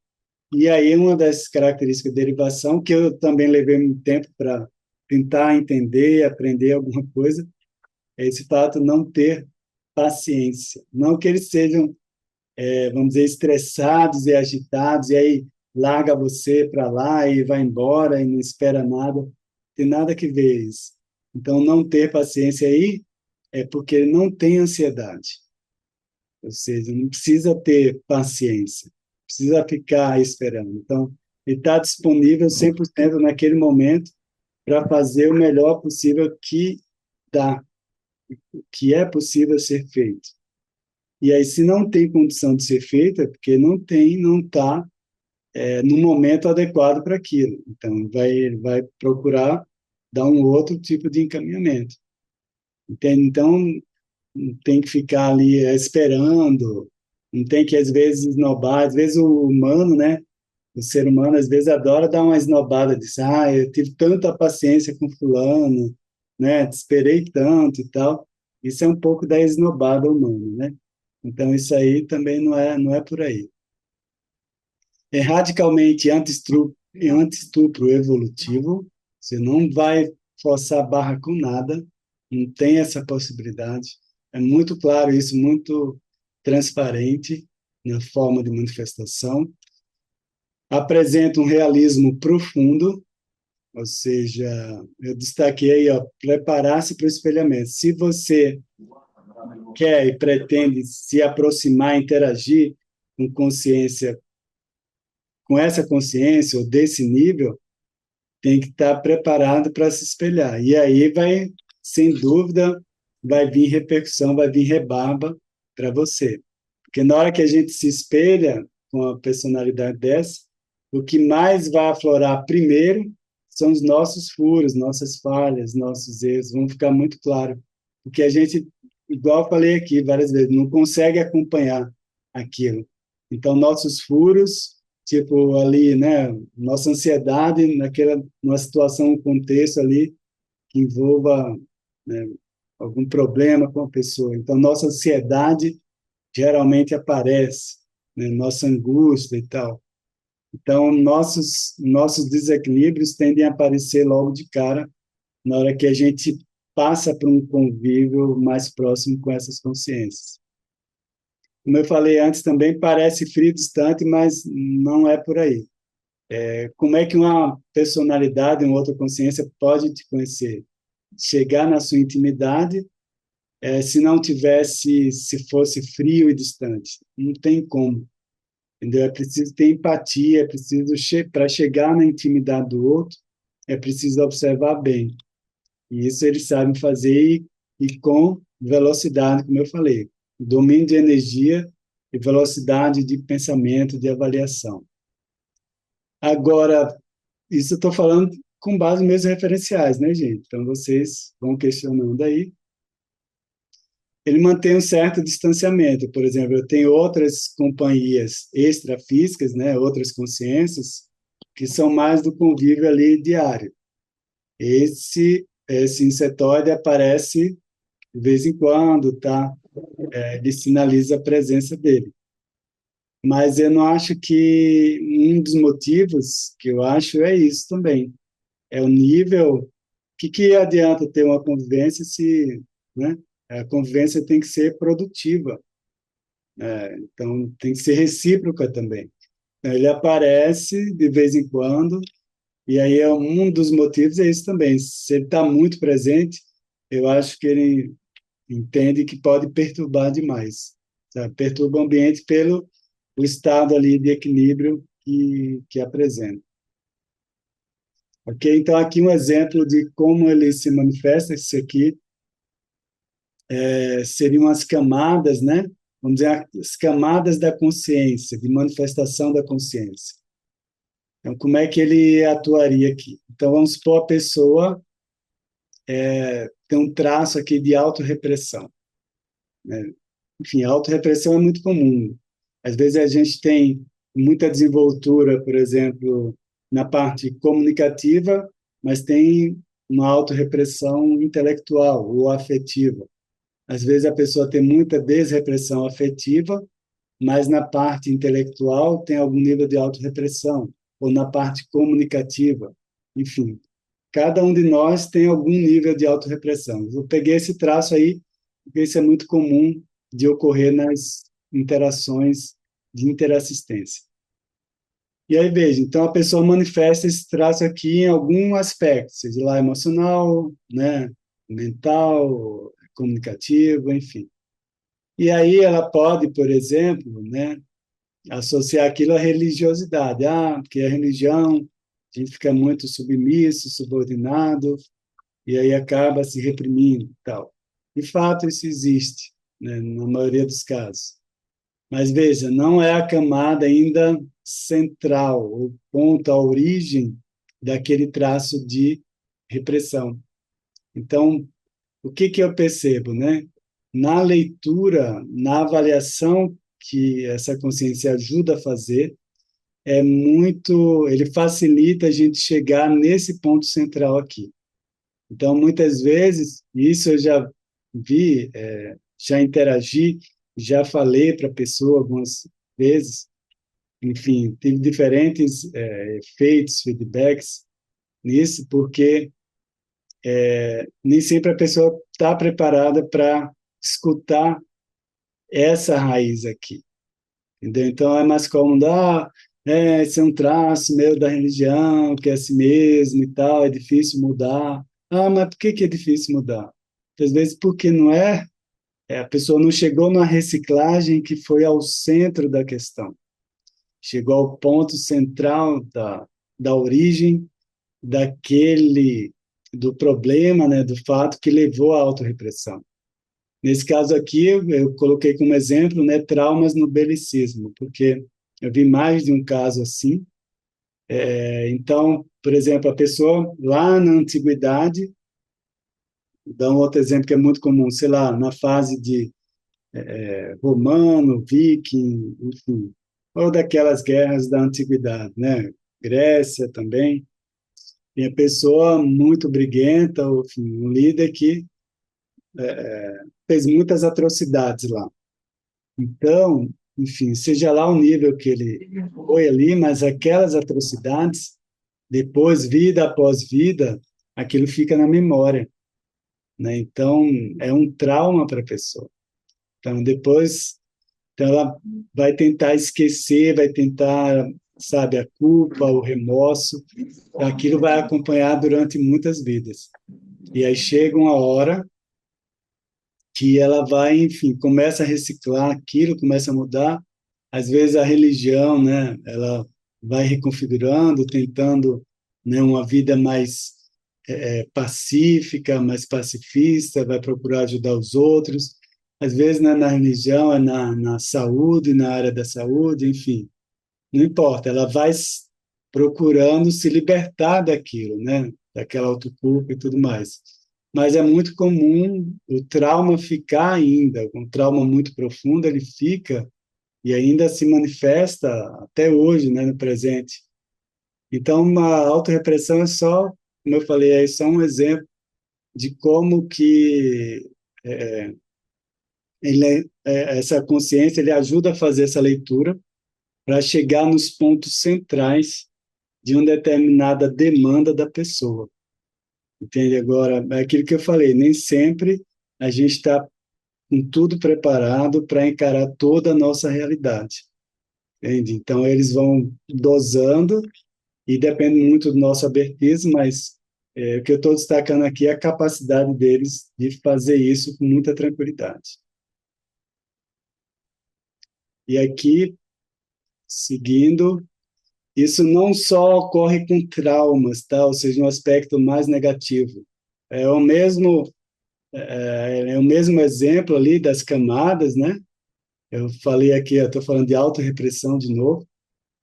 E aí, uma das características de derivação, que eu também levei muito tempo para tentar entender, aprender alguma coisa, é esse fato de não ter paciência. Não que eles sejam, vamos dizer, estressados e agitados, e aí larga você para lá e vai embora e não espera nada. Tem nada que ver isso. Então, não ter paciência aí é porque ele não tem ansiedade. Ou seja, não precisa ter paciência, precisa ficar esperando. Então, ele está disponível 100% naquele momento para fazer o melhor possível dá, que é possível ser feito. E aí, se não tem condição de ser feita, é porque não está no momento adequado para aquilo. Então, vai procurar dar um outro tipo de encaminhamento. Entende? Então, não tem que ficar ali esperando, não tem que, às vezes, esnobar. Às vezes, o humano, né? O ser humano, às vezes, adora dar uma esnobada, diz, eu tive tanta paciência com fulano, né? Te esperei tanto e tal. Isso é um pouco da esnobada humana, né? Então, isso aí também não é por aí. É radicalmente anti-estupro evolutivo. Você não vai forçar a barra com nada, não tem essa possibilidade. É muito claro isso, muito transparente na forma de manifestação. Apresenta um realismo profundo, ou seja, eu destaquei aí, ó, preparar-se para o espelhamento. Se você quer e pretende se aproximar, interagir com consciência, com essa consciência ou desse nível, tem que estar preparado para se espelhar. E aí vai, sem dúvida, vai vir repercussão, vai vir rebarba para você. Porque na hora que a gente se espelha com a personalidade dessa, o que mais vai aflorar primeiro são os nossos furos, nossas falhas, nossos erros, vão ficar muito claro. Porque a gente, igual eu falei aqui várias vezes, não consegue acompanhar aquilo. Então, nossos furos, tipo ali, né, nossa ansiedade naquela, numa situação, um contexto ali que envolva, né, algum problema com a pessoa. Então, nossa ansiedade geralmente aparece, né, nossa angústia e tal. Então, nossos desequilíbrios tendem a aparecer logo de cara na hora que a gente passa por um convívio mais próximo com essas consciências. Como eu falei antes também, parece frio e distante, mas não é por aí. Como é que uma personalidade, uma outra consciência pode te conhecer? Chegar na sua intimidade, se não tivesse, se fosse frio e distante. Não tem como. Entendeu? É preciso ter empatia, é preciso, para chegar na intimidade do outro, é preciso observar bem. E isso eles sabem fazer e com velocidade, como eu falei. Domínio de energia e velocidade de pensamento, de avaliação. Agora, isso eu estou falando com base nos meus referenciais, né, gente? Então, vocês vão questionando aí. Ele mantém um certo distanciamento. Por exemplo, eu tenho outras companhias extrafísicas, né, outras consciências, que são mais do convívio ali diário. Esse insetóide aparece de vez em quando, tá? Ele sinaliza a presença dele. Mas eu não acho que um dos motivos que eu acho é isso também. É o nível. O que adianta ter uma convivência se, né? A convivência tem que ser produtiva. Então, tem que ser recíproca também. Então, ele aparece de vez em quando, e aí um dos motivos é isso também. Se ele está muito presente, eu acho que ele entende que pode perturbar demais. Sabe? Perturba o ambiente pelo o estado ali de equilíbrio que apresenta. Ok? Então, aqui um exemplo de como ele se manifesta. Isso aqui seriam as camadas, né? vamos dizer, as camadas da consciência, de manifestação da consciência. Então, como é que ele atuaria aqui? Então, vamos supor a pessoa tem um traço aqui de autorrepressão, né? Enfim, a autorrepressão é muito comum. Às vezes a gente tem muita desenvoltura, por exemplo, na parte comunicativa, mas tem uma autorrepressão intelectual ou afetiva. Às vezes a pessoa tem muita desrepressão afetiva, mas na parte intelectual tem algum nível de autorrepressão, ou na parte comunicativa. Enfim, cada um de nós tem algum nível de autorrepressão. Eu peguei esse traço aí, porque isso é muito comum de ocorrer nas interações de interassistência. E aí, veja, então a pessoa manifesta esse traço aqui em algum aspecto, seja lá emocional, né, mental, comunicativo, enfim. E aí ela pode, por exemplo, né, associar aquilo à religiosidade. Ah, porque a religião, a gente fica muito submisso, subordinado, e aí acaba se reprimindo e tal. De fato, isso existe, né, na maioria dos casos. Mas veja, não é a camada ainda central, o ponto, a origem daquele traço de repressão. Então, o que que eu percebo, né? Na leitura, na avaliação que essa consciência ajuda a fazer, ele facilita a gente chegar nesse ponto central aqui. Então, muitas vezes, isso eu já vi, já interagi, já falei para a pessoa algumas vezes, enfim, tive diferentes efeitos, feedbacks nisso, porque nem sempre a pessoa está preparada para escutar essa raiz aqui, entendeu? Então, é mais cômodo, esse é um traço meio da religião, que é assim mesmo e tal, é difícil mudar. Ah, mas por que que é difícil mudar? Às vezes porque não a pessoa não chegou na reciclagem que foi ao centro da questão. Chegou ao ponto central da origem do problema, né, do fato que levou à autorrepressão. Nesse caso aqui, eu coloquei como exemplo, né, traumas no belicismo, porque eu vi mais de um caso assim. Então, por exemplo, a pessoa lá na antiguidade, dá um outro exemplo que é muito comum, sei lá, na fase de romano, viking, enfim, ou daquelas guerras da antiguidade, né? Grécia também. E a pessoa muito briguenta, ou, enfim, um líder que fez muitas atrocidades lá. Então, enfim, seja lá o nível que ele foi ali, mas aquelas atrocidades, depois, vida após vida, aquilo fica na memória, né? Então, é um trauma para a pessoa. Então, depois, então ela vai tentar esquecer, vai tentar, sabe, a culpa, o remorso, aquilo vai acompanhar durante muitas vidas. E aí chega uma hora que ela vai, enfim, começa a reciclar aquilo, começa a mudar. Às vezes a religião, né, ela vai reconfigurando, tentando, né, uma vida mais pacífica, mais pacifista, vai procurar ajudar os outros. Às vezes não é na religião, é na saúde, na área da saúde, enfim, não importa. Ela vai procurando se libertar daquilo, né, daquela autoculpa e tudo mais. Mas é muito comum o trauma ficar ainda, um trauma muito profundo, ele fica e ainda se manifesta até hoje, né, no presente. Então, uma autorrepressão é só, como eu falei, é só um exemplo de como que essa consciência ele ajuda a fazer essa leitura para chegar nos pontos centrais de uma determinada demanda da pessoa. Entende? Agora, é aquilo que eu falei, nem sempre a gente está com tudo preparado para encarar toda a nossa realidade. Entende? Então, eles vão dosando e depende muito do nosso abertismo, mas o que eu estou destacando aqui é a capacidade deles de fazer isso com muita tranquilidade. E aqui, seguindo, isso não só ocorre com traumas, tá? Ou seja, um aspecto mais negativo. É o mesmo, é o mesmo exemplo ali das camadas, né? Eu falei aqui, eu estou falando de autorrepressão de novo,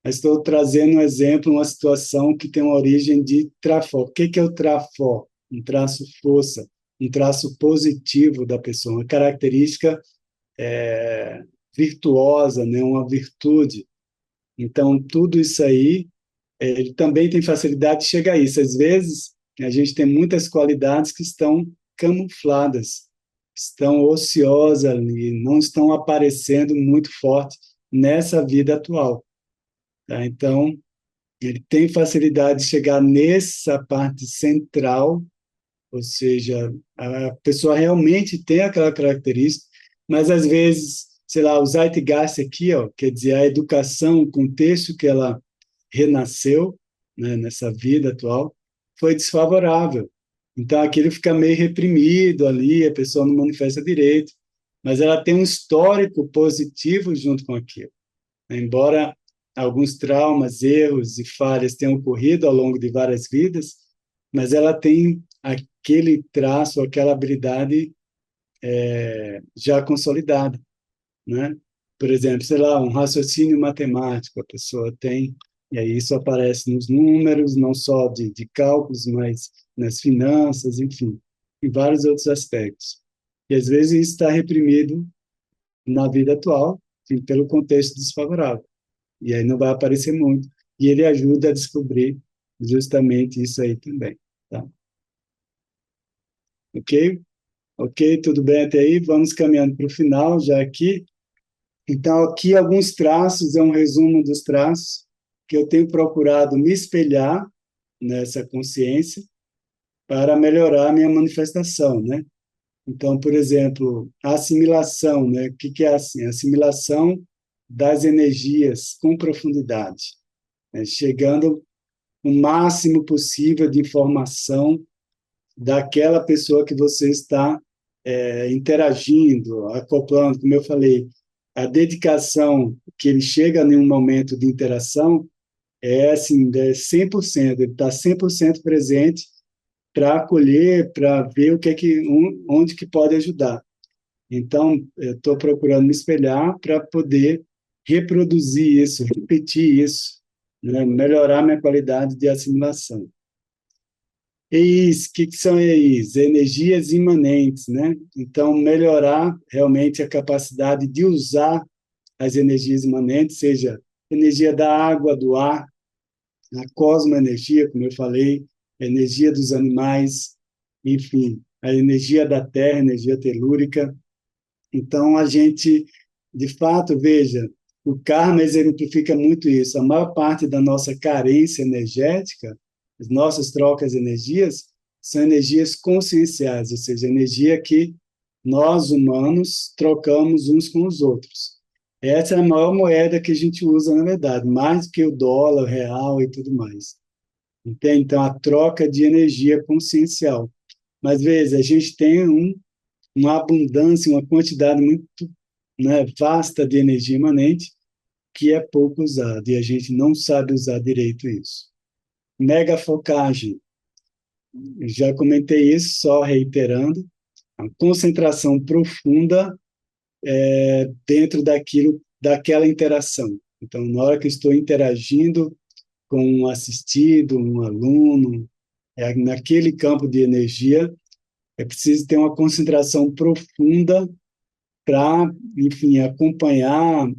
mas estou trazendo um exemplo, uma situação que tem uma origem de trafó. O que é o trafó? Um traço força, um traço positivo da pessoa, uma característica virtuosa, né? Uma virtude. Então, tudo isso aí, ele também tem facilidade de chegar a isso. Às vezes, a gente tem muitas qualidades que estão camufladas, estão ociosas ali, não estão aparecendo muito forte nessa vida atual. Tá? Então, ele tem facilidade de chegar nessa parte central, ou seja, a pessoa realmente tem aquela característica, mas às vezes, sei lá, o Zeitgeist aqui, ó, quer dizer, a educação, o contexto que ela renasceu, né, nessa vida atual, foi desfavorável. Então aquilo fica meio reprimido ali, a pessoa não manifesta direito, mas ela tem um histórico positivo junto com aquilo. Embora alguns traumas, erros e falhas tenham ocorrido ao longo de várias vidas, mas ela tem aquele traço, aquela habilidade já consolidada, né? Por exemplo, sei lá, um raciocínio matemático a pessoa tem, e aí isso aparece nos números, não só de cálculos, mas nas finanças, enfim, em vários outros aspectos. E às vezes isso está reprimido na vida atual, enfim, pelo contexto desfavorável. E aí não vai aparecer muito. E ele ajuda a descobrir justamente isso aí também, tá? Ok? Ok, tudo bem até aí? Vamos caminhando para o final já aqui. Então, aqui alguns traços, é um resumo dos traços que eu tenho procurado me espelhar nessa consciência para melhorar a minha manifestação, né? Então, por exemplo, a assimilação, né? O que que é assim? A assimilação das energias com profundidade, né? Chegando o máximo possível de informação daquela pessoa que você está interagindo, acoplando, como eu falei, a dedicação que ele chega em um momento de interação é assim, é 100%, ele está 100% presente para acolher, para ver o que é onde que pode ajudar. Então, eu estou procurando me espelhar para poder reproduzir isso, repetir isso, né? Melhorar minha qualidade de assimilação. EIs, o que são EIs? Energias imanentes, né? Então, melhorar realmente a capacidade de usar as energias imanentes, seja energia da água, do ar, a cosmoenergia, como eu falei, a energia dos animais, enfim, a energia da terra, energia telúrica. Então, a gente, de fato, veja, o karma exemplifica muito isso. A maior parte da nossa carência energética, as nossas trocas de energias, são energias conscienciais, ou seja, energia que nós, humanos, trocamos uns com os outros. Essa é a maior moeda que a gente usa, na verdade, mais do que o dólar, o real e tudo mais. Entende? Então, a troca de energia consciencial. Mas, veja, a gente tem uma abundância, uma quantidade muito, né, vasta de energia imanente que é pouco usada e a gente não sabe usar direito isso. Megafocagem, já comentei isso, só reiterando, a concentração profunda dentro daquela interação. Então, na hora que estou interagindo com um assistido, um aluno, naquele campo de energia, é preciso ter uma concentração profunda para, enfim, acompanhar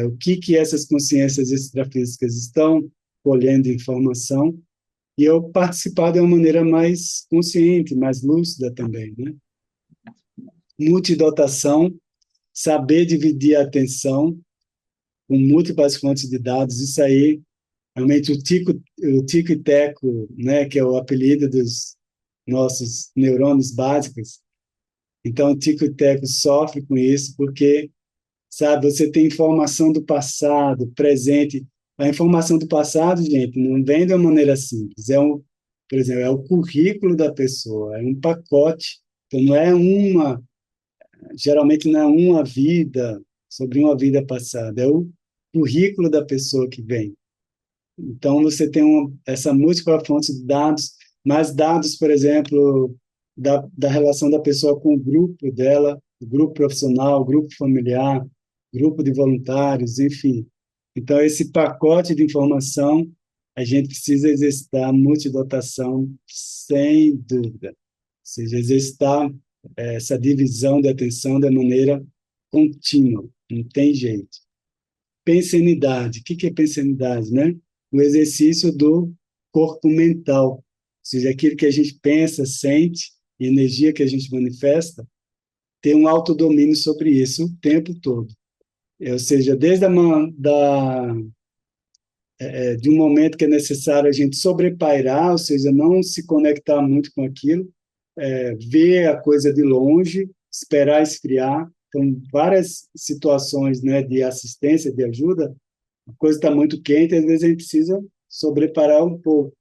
o que essas consciências extrafísicas estão colhendo informação e eu participar de uma maneira mais consciente, mais lúcida também, né? Multidotação, saber dividir a atenção com múltiplas fontes de dados, isso aí, realmente o tico e teco, né, que é o apelido dos nossos neurônios básicos, então o tico e teco sofre com isso porque sabe? Você tem informação do passado, presente. A informação do passado, gente, não vem de uma maneira simples. Por exemplo, é o currículo da pessoa, é um pacote. Então, geralmente não é uma vida sobre uma vida passada, é o currículo da pessoa que vem. Então, você tem essa múltipla fonte de dados, mais dados, por exemplo, da relação da pessoa com o grupo dela, o grupo profissional, o grupo familiar, grupo de voluntários, enfim. Então, esse pacote de informação, a gente precisa exercitar a multidotação, sem dúvida. Ou seja, exercitar essa divisão de atenção de maneira contínua, não tem jeito. Pensenidade. O que é pensenidade, né? O exercício do corpo mental, ou seja, aquilo que a gente pensa, sente, e energia que a gente manifesta, ter um autodomínio sobre isso o tempo todo. Ou seja, desde de um momento que é necessário a gente sobrepairar, ou seja, não se conectar muito com aquilo, ver a coisa de longe, esperar esfriar. Então, várias situações, né, de assistência, de ajuda, a coisa está muito quente, às vezes a gente precisa sobreparar um pouco.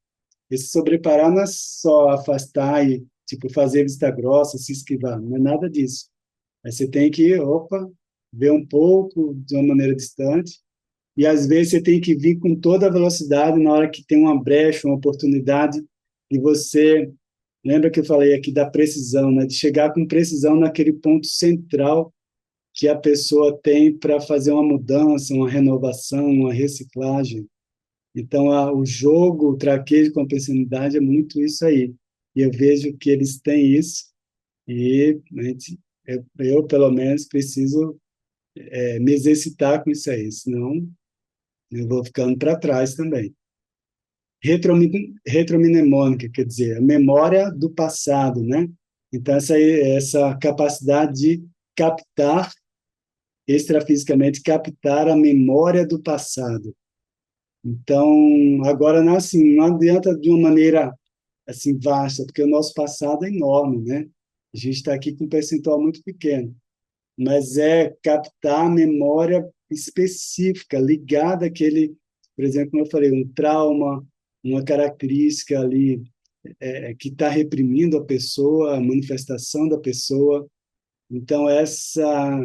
Esse sobreparar não é só afastar e tipo fazer vista grossa, se esquivar, não é nada disso. Aí você tem que, opa, ver um pouco de uma maneira distante, e às vezes você tem que vir com toda a velocidade na hora que tem uma brecha, uma oportunidade, e você, lembra que eu falei aqui da precisão, né? De chegar com precisão naquele ponto central que a pessoa tem para fazer uma mudança, uma renovação, uma reciclagem. Então, o jogo, o traquejo com a personalidade é muito isso aí. E eu vejo que eles têm isso, e eu, pelo menos, preciso me exercitar com isso aí, senão eu vou ficando para trás também. Retromnemônica, quer dizer, a memória do passado, né? Então, essa capacidade de captar, extrafisicamente, captar a memória do passado. Então, agora, não, assim, não adianta de uma maneira assim vasta, porque o nosso passado é enorme, né? A gente está aqui com um percentual muito pequeno, mas é captar a memória específica, ligada àquele, por exemplo, como eu falei, um trauma, uma característica ali que está reprimindo a pessoa, a manifestação da pessoa. Então, essa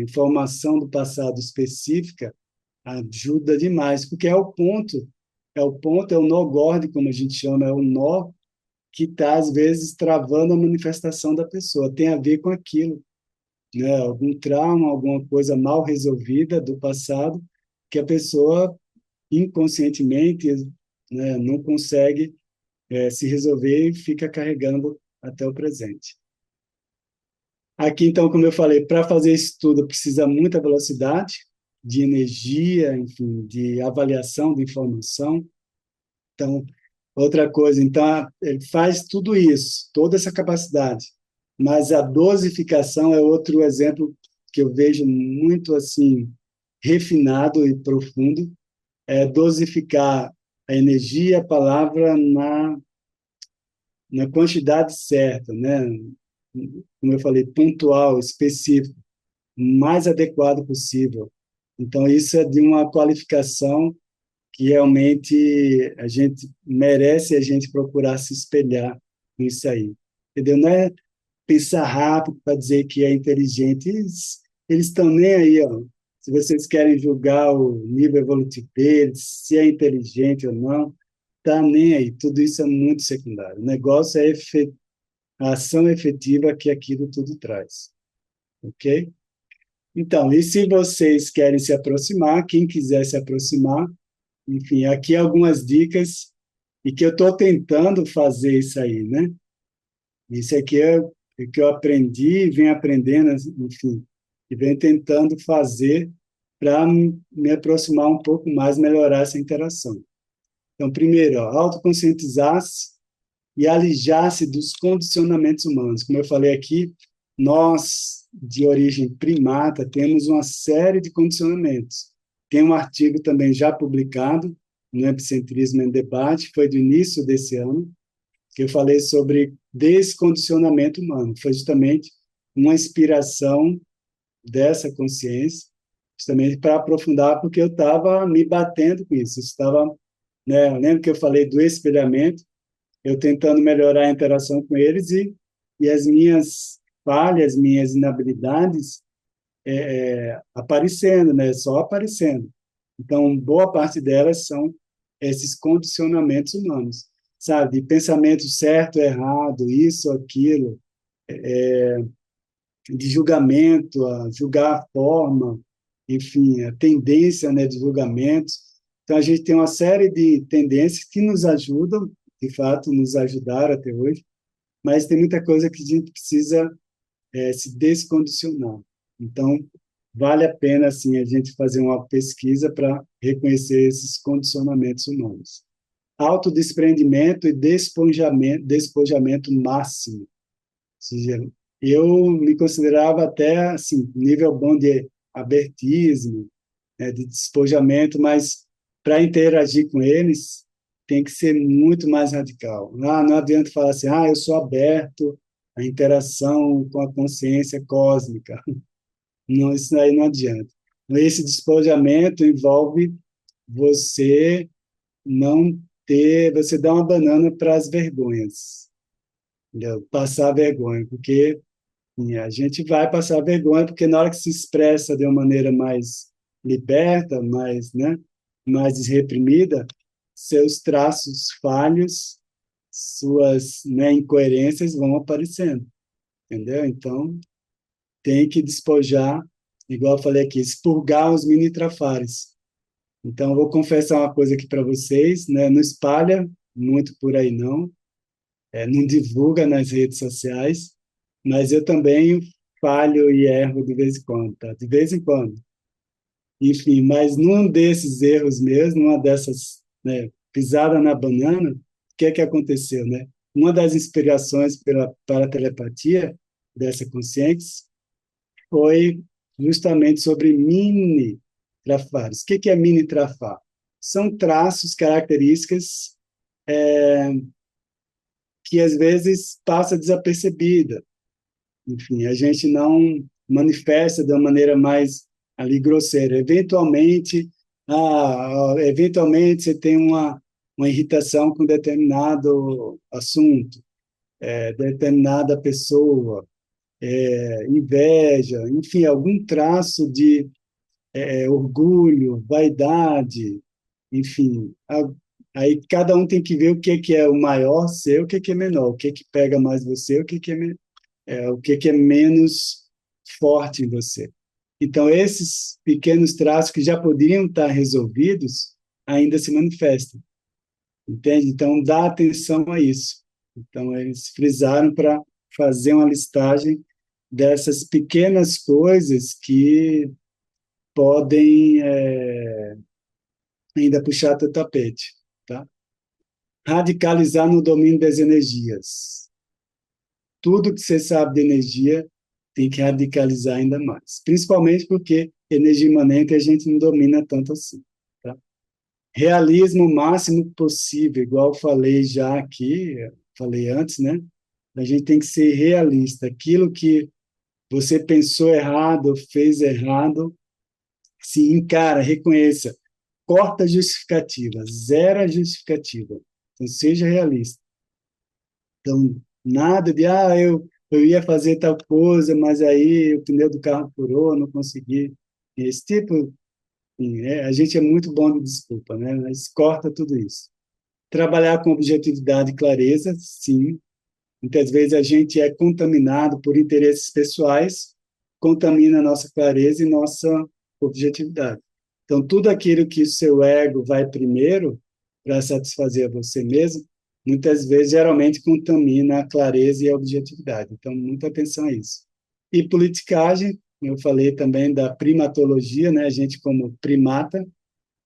informação do passado específica ajuda demais, porque é o nó gorde, como a gente chama, é o nó que está, às vezes, travando a manifestação da pessoa. Tem a ver com aquilo, né? Algum trauma, alguma coisa mal resolvida do passado, que a pessoa, inconscientemente, né, não consegue se resolver e fica carregando até o presente. Aqui, então, como eu falei, para fazer isso tudo precisa muita velocidade de energia, enfim, de avaliação de informação. Então, outra coisa, então, ele faz tudo isso, toda essa capacidade, mas a dosificação é outro exemplo que eu vejo muito assim refinado e profundo, é dosificar a energia, a palavra na quantidade certa, né? Como eu falei, pontual, específico, mais adequado possível. Então, isso é de uma qualificação que realmente a gente merece a gente procurar se espelhar nisso aí. Entendeu? Não é pensar rápido para dizer que é inteligente. Eles estão nem aí, ó. Se vocês querem julgar o nível evolutivo deles, se é inteligente ou não, tá nem aí. Tudo isso é muito secundário. O negócio é a ação efetiva que aquilo tudo traz. Ok? Então, e se vocês querem se aproximar, quem quiser se aproximar, enfim, aqui algumas dicas e que eu estou tentando fazer isso aí, né? Isso aqui é o que eu aprendi, venho aprendendo, enfim, e venho tentando fazer para me aproximar um pouco mais, melhorar essa interação. Então, primeiro, ó, autoconscientizar-se e alijar-se dos condicionamentos humanos. Como eu falei aqui, nós, de origem primata, temos uma série de condicionamentos. Tem um artigo também já publicado, no Epicentrismo em Debate, foi do início desse ano, que eu falei sobre descondicionamento humano. Foi justamente uma inspiração dessa consciência, justamente para aprofundar, porque eu estava me batendo com isso. Estava, né, eu lembro que eu falei do espelhamento, eu tentando melhorar a interação com eles e as minhas falhas, minhas inabilidades aparecendo, né? Só aparecendo. Então, boa parte delas são esses condicionamentos humanos, sabe? De pensamento certo, errado, isso, aquilo, de julgamento, a julgar a forma. enfim, a tendência, né, de julgamentos. Então, a gente tem uma série de tendências que nos ajudam, de fato, nos ajudaram até hoje, mas tem muita coisa que a gente precisa se descondicionar. Então, vale a pena, assim, a gente fazer uma pesquisa para reconhecer esses condicionamentos humanos. Autodespreendimento e despojamento máximo. Ou seja, eu me considerava até, assim, nível bom de abertismo, né, de despojamento, mas para interagir com eles, tem que ser muito mais radical. Não adianta falar assim, eu sou aberto à interação com a consciência cósmica. Não, isso aí não adianta. Esse despojamento envolve você não você dar uma banana para as vergonhas, entendeu? Passar vergonha, porque a gente vai passar vergonha, porque na hora que se expressa de uma maneira mais liberta, mais, né, mais desreprimida, seus traços falhos, suas, né, incoerências vão aparecendo, entendeu? Então, tem que despojar, igual eu falei aqui, expurgar os mini trafares. Então, eu vou confessar uma coisa aqui para vocês, né? Não espalha muito por aí, não. Não divulga nas redes sociais, mas eu também falho e erro de vez em quando, tá? De vez em quando. Enfim, mas num desses erros mesmo, numa dessas, né, pisada na banana, o que é que aconteceu, né? Uma das inspirações para a telepatia dessa consciência foi justamente sobre mini trafares. O que é mini trafar? São traços, características que às vezes passa desapercebida. Enfim, a gente não manifesta de uma maneira mais ali grosseira. Eventualmente você tem uma irritação com determinado assunto, determinada pessoa, inveja, enfim, algum traço de orgulho, vaidade, enfim. Aí cada um tem que ver o que é o maior seu, o que é menor, o que pega mais você, o que é menos forte em você. Então, esses pequenos traços que já poderiam estar resolvidos ainda se manifestam, entende? Então, dá atenção a isso. Então, eles frisaram para fazer uma listagem dessas pequenas coisas que podem ainda puxar teu tapete, tá? Radicalizar no domínio das energias. Tudo que você sabe de energia tem que radicalizar ainda mais. Principalmente porque energia imanente a gente não domina tanto assim. Tá? Realismo o máximo possível, igual eu falei já aqui, falei antes, né? A gente tem que ser realista. Aquilo que você pensou errado, fez errado, se encara, reconheça. Corta a justificativa, zera a justificativa. Então, seja realista. Então, nada de, eu ia fazer tal coisa, mas aí o pneu do carro furou, não consegui. Esse tipo, enfim, a gente é muito bom de desculpa, né? Mas corta tudo isso. Trabalhar com objetividade e clareza, sim. Muitas vezes a gente é contaminado por interesses pessoais, contamina a nossa clareza e nossa objetividade. Então, tudo aquilo que o seu ego vai primeiro para satisfazer você mesmo, muitas vezes, geralmente, contamina a clareza e a objetividade. Então, muita atenção a isso. E politicagem, eu falei também da primatologia, né? A gente, como primata,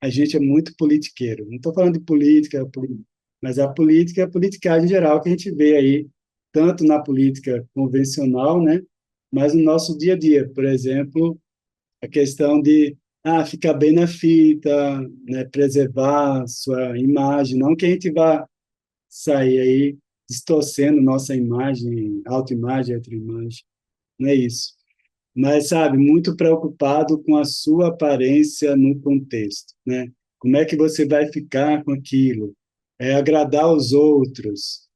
a gente é muito politiqueiro. Não estou falando de política, mas a política é a politicagem geral que a gente vê aí, tanto na política convencional, né? Mas no nosso dia a dia. Por exemplo, a questão de ficar bem na fita, né, preservar sua imagem, não que a gente vá sair aí distorcendo nossa imagem, autoimagem, autoimagem, não é isso. Mas, sabe, muito preocupado com a sua aparência no contexto, né? Como é que você vai ficar com aquilo? Agradar os outros,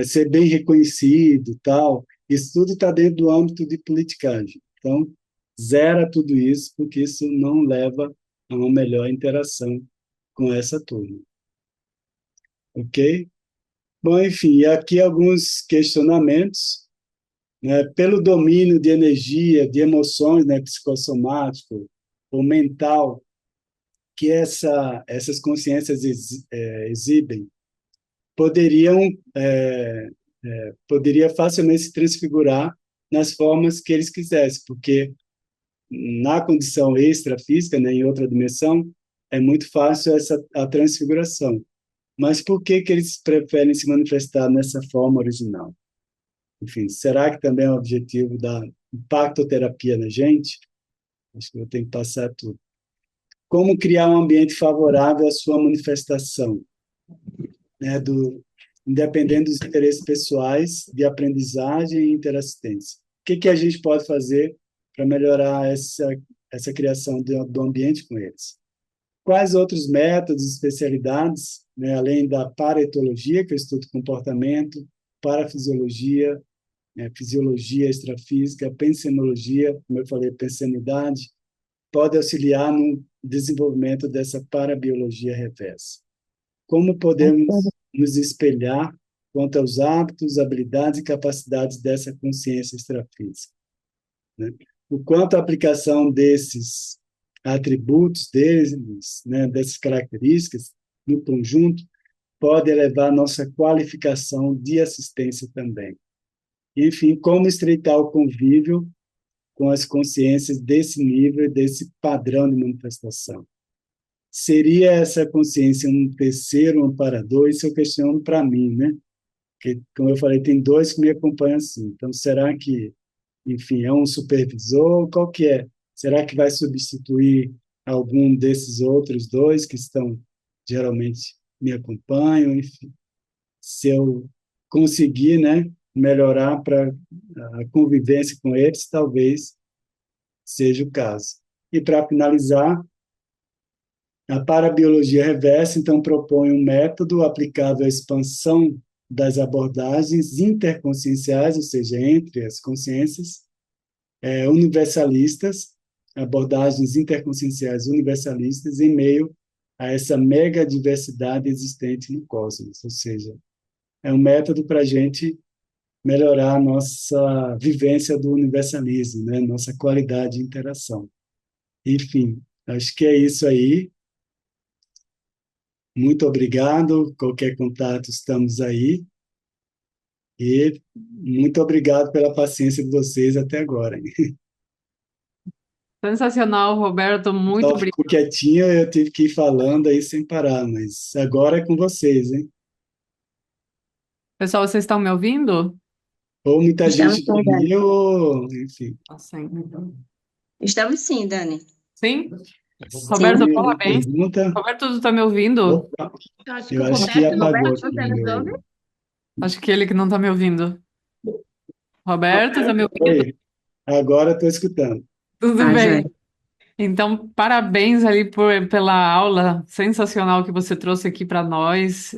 ser bem reconhecido, tal. Isso tudo está dentro do âmbito de politicagem. Então, zera tudo isso, porque isso não leva a uma melhor interação com essa turma. Ok? Bom, enfim, aqui alguns questionamentos, né, pelo domínio de energia, de emoções, né, psicossomático ou mental, que essas consciências exibem, poderiam poderia facilmente se transfigurar nas formas que eles quisessem, porque na condição extrafísica, né, em outra dimensão, é muito fácil a transfiguração. Mas por que que eles preferem se manifestar nessa forma original? Enfim, será que também é o objetivo da impactoterapia na gente? Acho que eu tenho que passar tudo. Como criar um ambiente favorável à sua manifestação, né, independente dos interesses pessoais, de aprendizagem e interassistência. O que que a gente pode fazer para melhorar essa criação do ambiente com eles? Quais outros métodos, especialidades, né, além da paretologia, que eu estudo comportamento, parafisiologia, né, fisiologia extrafísica, pensenologia, como eu falei, pensenidade, pode auxiliar no desenvolvimento dessa parabiologia reversa? Como podemos nos espelhar quanto aos hábitos, habilidades e capacidades dessa consciência extrafísica, né? O quanto a aplicação desses atributos deles, né, dessas características, no conjunto, pode elevar a nossa qualificação de assistência também. Enfim, como estreitar o convívio com as consciências desse nível, desse padrão de manifestação. Seria essa consciência um terceiro amparador? Isso eu questiono para mim, né? Porque, como eu falei, tem dois que me acompanham assim. Então, será que, enfim, é um supervisor? Qual que é? Será que vai substituir algum desses outros dois que estão, geralmente, me acompanham? Enfim, se eu conseguir, né, melhorar para a convivência com eles, talvez seja o caso. E para finalizar, a parabiologia reversa, então, propõe um método aplicável à expansão das abordagens interconscienciais, ou seja, entre as consciências, universalistas, abordagens interconscienciais universalistas, em meio a essa mega diversidade existente no cosmos. Ou seja, é um método para a gente melhorar a nossa vivência do universalismo, né? Nossa qualidade de interação. Enfim, acho que é isso aí. Muito obrigado. Qualquer contato, estamos aí. E muito obrigado pela paciência de vocês até agora. Sensacional, Roberto, muito Só ficou obrigado. quietinho, eu tive que ir falando aí sem parar, mas agora é com vocês, hein? Pessoal, vocês estão me ouvindo? Ou muita Estamos gente sim, Dani. dormiu, ou, enfim. Assim. Estamos sim, Dani. Sim? Sim. Roberto, Tem uma parabéns. pergunta? Roberto, tu está me ouvindo? Opa, Eu acho que eu o acho que Roberto, apagou Roberto, aqui você no nos meu. ouve? Acho que ele que não está me ouvindo. Roberto, está me ouvindo? Oi, agora estou escutando. Tudo Ah, bem. joia. Então, parabéns ali pela aula sensacional que você trouxe aqui para nós.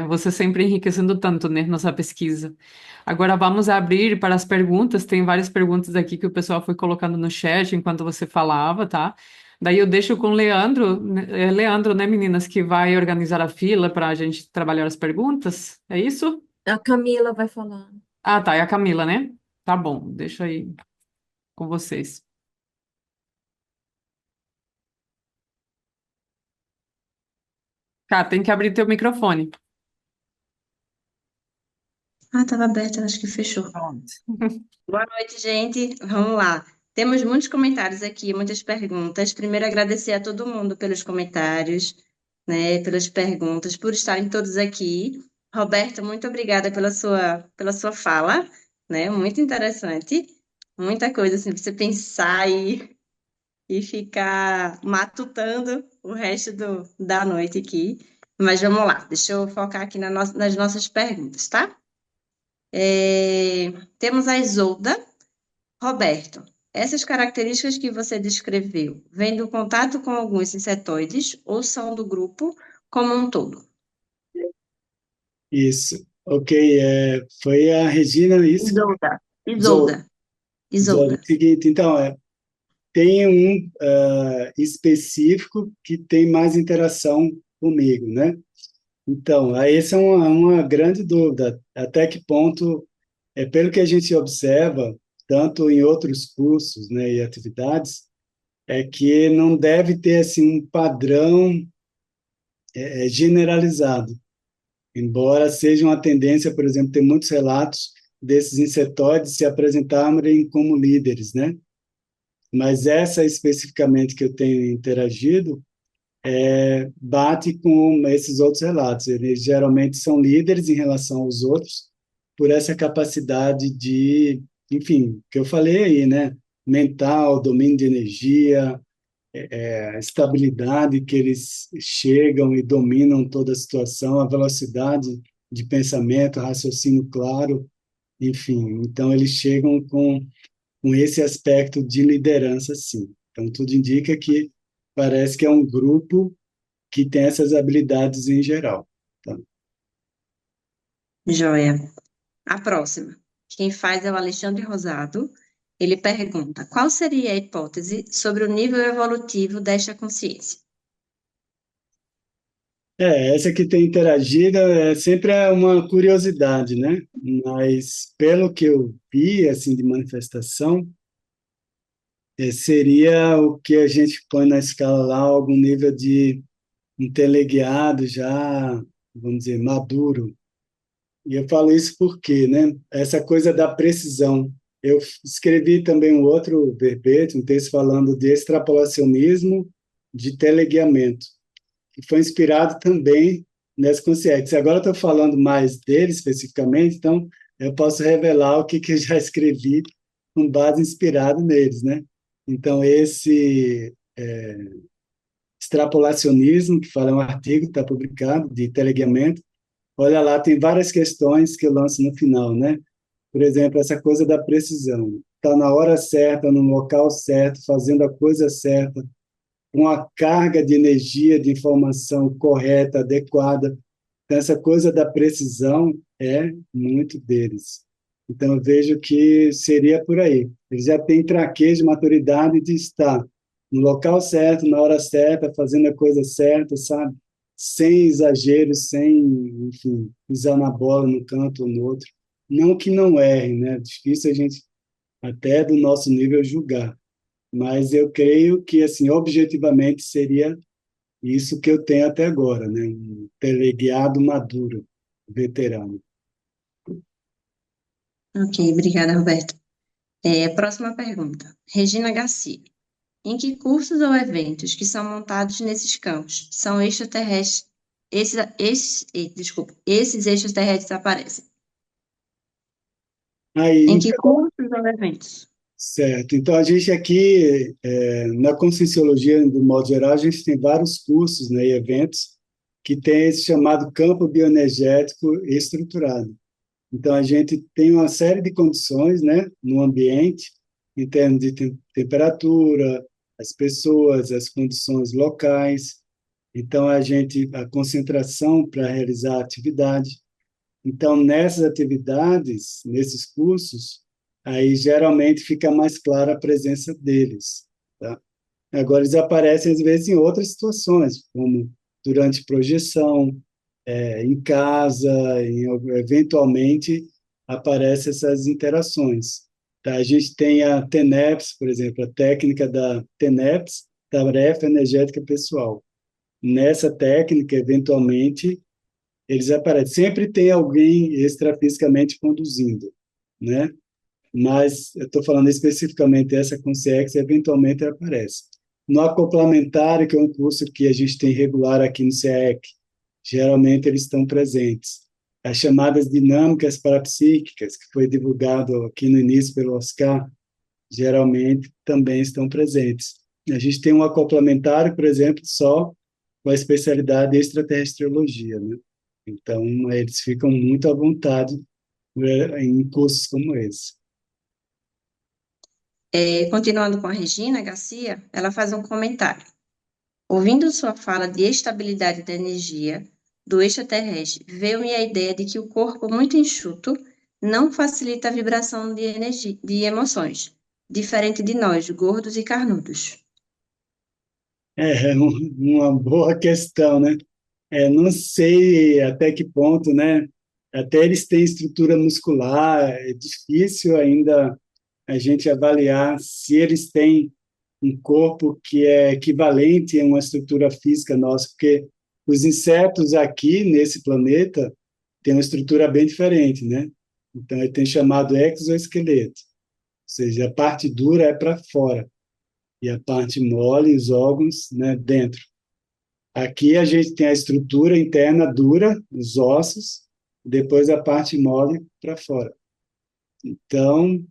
Você sempre enriquecendo tanto, né, nossa pesquisa. Agora vamos abrir para as perguntas. Tem várias perguntas aqui que o pessoal foi colocando no chat enquanto você falava, tá? Daí eu deixo com o Leandro, Leandro, né, meninas, que vai organizar a fila para a gente trabalhar as perguntas. É isso? A Camila vai falar. Ah, tá. É a Camila, né? Tá bom. Deixa aí com vocês. Cá, tem que abrir teu microfone. Ah, estava aberta, acho que fechou. Pronto. Boa noite, gente. Vamos lá. Temos muitos comentários aqui, muitas perguntas. Primeiro, agradecer a todo mundo pelos comentários, né, pelas perguntas, por estarem todos aqui. Roberto, muito obrigada pela sua fala, né? Muito interessante. Muita coisa assim, para você pensar e ficar matutando o resto da noite aqui. Mas vamos lá, deixa eu focar aqui nas nossas perguntas, tá? Temos a Isolda. Roberto, essas características que você descreveu, vêm do contato com alguns insetoides ou são do grupo como um todo? Isso. Ok, foi a Regina, isso? Isolda. Zou- Isolda. Zou. Isolda. Seguinte, então, tem um específico que tem mais interação comigo, né? Então, aí essa é uma grande dúvida. Até que ponto pelo que a gente observa, tanto em outros cursos, né, e atividades, é que não deve ter assim um padrão generalizado, embora seja uma tendência, por exemplo, ter muitos relatos desses insetóides se apresentarem como líderes, né? Mas essa especificamente que eu tenho interagido bate com esses outros relatos. Eles geralmente são líderes em relação aos outros por essa capacidade de, enfim, que eu falei aí, né? Mental, domínio de energia, a estabilidade que eles chegam e dominam toda a situação, a velocidade de pensamento, raciocínio claro, enfim. Então, eles chegam com esse aspecto de liderança, sim. Então, tudo indica que parece que é um grupo que tem essas habilidades em geral. Tá? Joia. A próxima. Quem faz é o Alexandre Rosado. Ele pergunta: qual seria a hipótese sobre o nível evolutivo desta consciência? Essa que tem interagido sempre é uma curiosidade, né? Mas pelo que eu vi assim de manifestação, seria o que a gente põe na escala lá, algum nível de interligado já, vamos dizer, maduro. E eu falo isso porque, né? Essa coisa da precisão. Eu escrevi também um outro verbete, um texto falando de extrapolacionismo de teleguiamento, que foi inspirado também nessa consciência. Agora eu estou falando mais dele especificamente, então eu posso revelar o que eu já escrevi com base inspirado neles, né? Então, esse extrapolacionismo, que fala é um artigo que está publicado, de teleguiamento, olha lá, tem várias questões que eu lanço no final, né? Por exemplo, essa coisa da precisão. Está na hora certa, no local certo, fazendo a coisa certa, com a carga de energia, de informação correta, adequada. Então, essa coisa da precisão é muito deles. Então, eu vejo que seria por aí. Eles já têm traquejo, maturidade de estar no local certo, na hora certa, fazendo a coisa certa, sabe? Sem exageros, sem, enfim, pisar na bola no canto ou no outro. Não que não errem, né? É difícil a gente, até do nosso nível, julgar. Mas eu creio que, assim, objetivamente seria isso que eu tenho até agora, né? Um teleguiado maduro, veterano. Ok, obrigada, Roberto. Próxima pergunta. Regina Garcia. Em que cursos ou eventos que são montados nesses campos são extraterrestres, esses extraterrestres aparecem? Em Aí, que cursos ou eventos? certo. Então, a gente aqui, na Conscienciologia, do modo geral, a gente tem vários cursos, né, e eventos que tem esse chamado campo bioenergético estruturado. Então, a gente tem uma série de condições, né, no ambiente, em termos de temperatura, as pessoas, as condições locais. Então, a concentração para realizar a atividade. Então, nessas atividades, nesses cursos, aí geralmente fica mais clara a presença deles, tá? Agora, eles aparecem às vezes em outras situações, como durante projeção, em casa, eventualmente aparecem essas interações. Tá? A gente tem a TENEPS, por exemplo, a técnica da TENEPS, tarefa energética pessoal. Nessa técnica, eventualmente, eles aparecem. Sempre tem alguém extrafisicamente conduzindo, né? Mas eu estou falando especificamente dessa consciência, eventualmente ela aparece. No acoplamentário, que é um curso que a gente tem regular aqui no CEEC, geralmente eles estão presentes. As chamadas dinâmicas parapsíquicas, que foi divulgado aqui no início pelo Oscar, geralmente também estão presentes. A gente tem um acoplamentário, por exemplo, só com a especialidade de extraterrestriologia, né? Então, eles ficam muito à vontade em cursos como esse. Continuando com a Regina Garcia, ela faz um comentário. Ouvindo sua fala de estabilidade da energia do extraterrestre, veio-me a ideia de que o corpo muito enxuto não facilita a vibração de energia, de emoções, diferente de nós, gordos e carnudos. Uma boa questão, né? Não sei até que ponto, né? Até eles têm estrutura muscular, é difícil ainda a gente avaliar se eles têm um corpo que é equivalente a uma estrutura física nossa, porque os insetos aqui nesse planeta têm uma estrutura bem diferente, né? Então, ele tem chamado exoesqueleto, ou seja, a parte dura é para fora e a parte mole, os órgãos, né, dentro. Aqui a gente tem a estrutura interna dura, os ossos, depois a parte mole para fora. Então,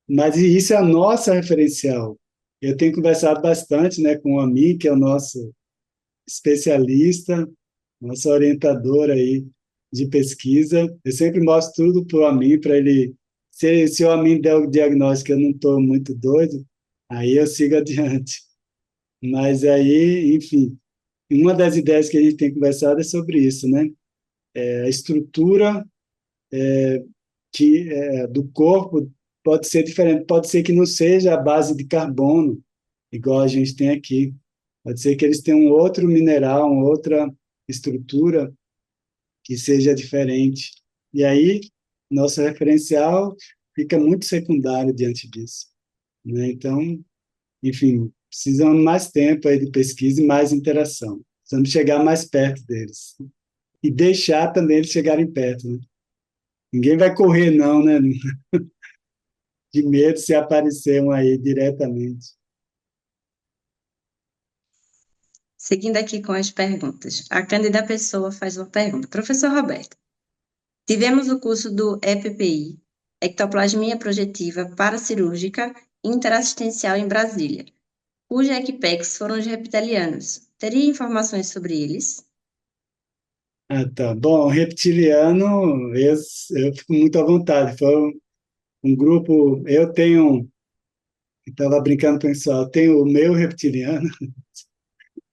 mas isso é a nossa referencial. Eu tenho conversado bastante, né, com o Ami, que é o nosso especialista, nosso orientador aí de pesquisa. Eu sempre mostro tudo para o Ami, para ele. Se o Ami der o diagnóstico que eu não estou muito doido, aí eu sigo adiante. Mas aí, enfim, uma das ideias que a gente tem conversado é sobre isso, né? A estrutura do corpo pode ser diferente, pode ser que não seja a base de carbono, igual a gente tem aqui. Pode ser que eles tenham um outro mineral, uma outra estrutura que seja diferente. E aí, nosso referencial fica muito secundário diante disso, né? Então, enfim, precisamos mais tempo aí de pesquisa e mais interação. Precisamos chegar mais perto deles. E deixar também eles chegarem perto, né? Ninguém vai correr, não, né? De medo se aparecer um aí diretamente. Seguindo aqui com as perguntas. A Cândida Pessoa faz uma pergunta. Professor Roberto, tivemos o curso do EPPI, Ectoplasmia Projetiva Paracirúrgica Interassistencial em Brasília, cuja equipex foram os reptilianos. Teria informações sobre eles? Ah, tá. Bom, reptiliano, eu fico muito à vontade. Foi um grupo. Eu tenho. Estava brincando com o pessoal, eu tenho o meu reptiliano.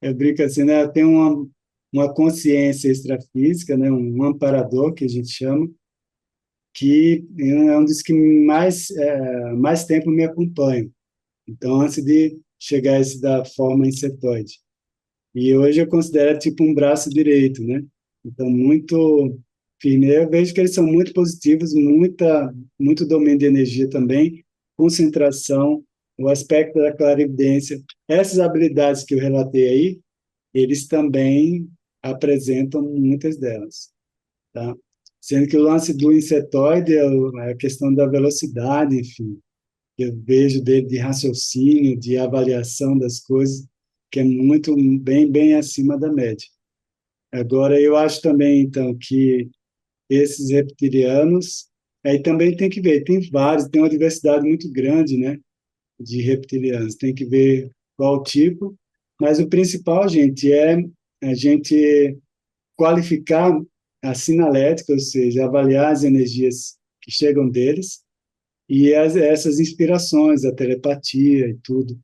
Eu brinco assim, né? Eu tenho uma consciência extrafísica, né? Um amparador, que a gente chama, que é um dos que mais tempo me acompanha. Então, antes de chegar a esse da forma insetoide. E hoje eu considero tipo um braço direito, né? Então, muito firme. Eu vejo que eles são muito positivos, muito domínio de energia também, concentração, o aspecto da clarividência. Essas habilidades que eu relatei aí, eles também apresentam muitas delas, tá? Sendo que o lance do insetoide é a questão da velocidade, enfim, que eu vejo dele de raciocínio, de avaliação das coisas, que é muito bem acima da média. Agora, eu acho também, então, que esses reptilianos, aí também tem que ver, tem vários, tem uma diversidade muito grande, né, de reptilianos, tem que ver qual tipo, mas o principal, gente, é a gente qualificar a sinalética, ou seja, avaliar as energias que chegam deles e essas inspirações, a telepatia e tudo,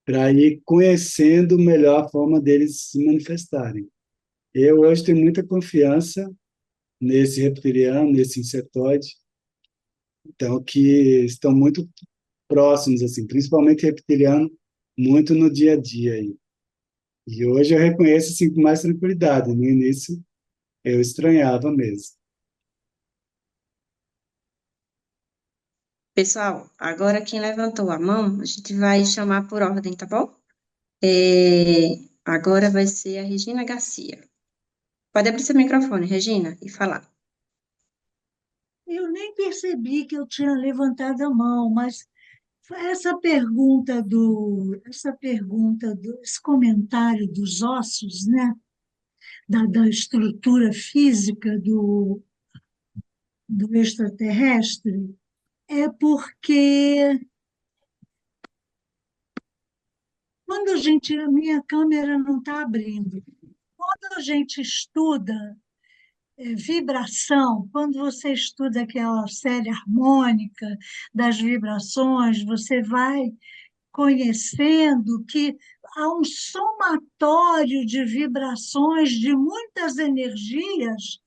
para ir conhecendo melhor a forma deles se manifestarem. Eu hoje tenho muita confiança nesse reptiliano, nesse insetoide, então que estão muito próximos, assim, principalmente reptiliano, muito no dia a dia aí. E hoje eu reconheço assim com mais tranquilidade. No início eu estranhava mesmo. Pessoal, agora quem levantou a mão, a gente vai chamar por ordem, tá bom? Agora vai ser a Regina Garcia. Pode abrir seu microfone, Regina, e falar. Eu nem percebi que eu tinha levantado a mão, mas esse comentário dos ossos, né? Da estrutura física do extraterrestre, é porque a minha câmera não está abrindo. Quando a gente estuda vibração, quando você estuda aquela série harmônica das vibrações, você vai conhecendo que há um somatório de vibrações de muitas energias,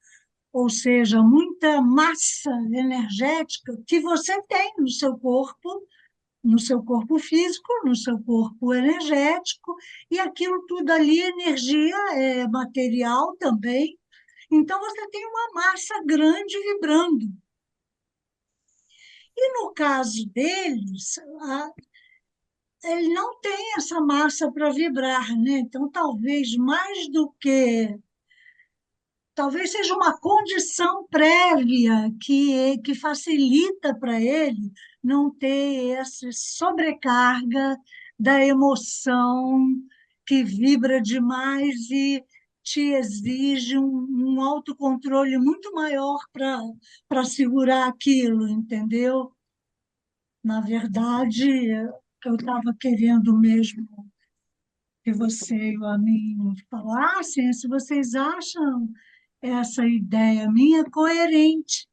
ou seja, muita massa energética que você tem no seu corpo físico, no seu corpo energético, e aquilo tudo ali, energia, é material também, Então, você tem uma massa grande vibrando. E no caso deles, ele não tem essa massa para vibrar, né? Então, talvez mais do que. Talvez seja uma condição prévia que facilita para ele não ter essa sobrecarga da emoção que vibra demais e te exige um autocontrole muito maior para segurar aquilo, entendeu? Na verdade, eu estava querendo mesmo que você e a mim falassem se vocês acham essa ideia minha coerente.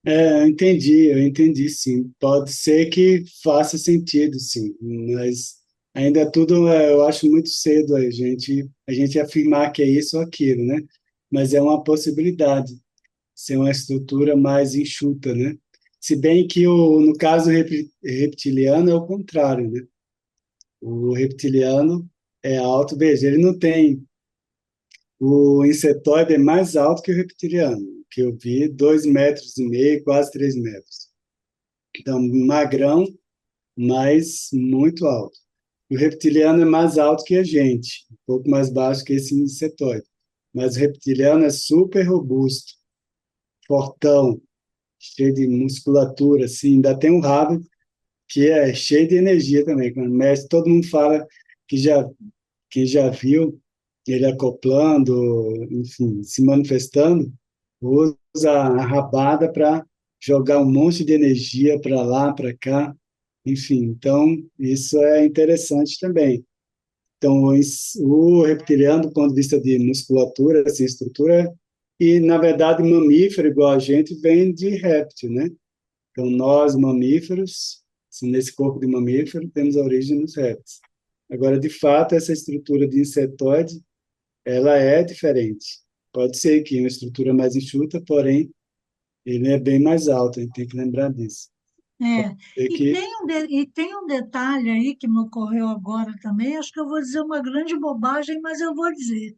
Eu entendi, sim. Pode ser que faça sentido, sim, mas ainda tudo eu acho muito cedo a gente afirmar que é isso ou aquilo, né? Mas é uma possibilidade ser uma estrutura mais enxuta, né? Se bem que no caso reptiliano é o contrário, né? O reptiliano é alto, veja, ele não tem. O insetoide é mais alto que o reptiliano, que eu vi, 2,5 metros, quase 3 metros. Então, magrão, mas muito alto. O reptiliano é mais alto que a gente, um pouco mais baixo que esse insetoide. Mas o reptiliano é super robusto, fortão, cheio de musculatura, assim, ainda tem um rabo que é cheio de energia também. Quando mexe, todo mundo fala que já, quem já viu ele acoplando, enfim, se manifestando, usa a rabada para jogar um monte de energia para lá, para cá, enfim. Então, isso é interessante também. Então, o reptiliano, do ponto de vista de musculatura, assim, estrutura, e, na verdade, mamífero, igual a gente, vem de réptil, né? Então, nós, mamíferos, assim, nesse corpo de mamífero, temos a origem nos répteis. Agora, de fato, essa estrutura de insetoide, ela é diferente. Pode ser que uma estrutura mais enxuta, porém, ele é bem mais alto, a gente tem que lembrar disso. É. É E que, tem um detalhe aí que me ocorreu agora também, acho que eu vou dizer uma grande bobagem, mas eu vou dizer.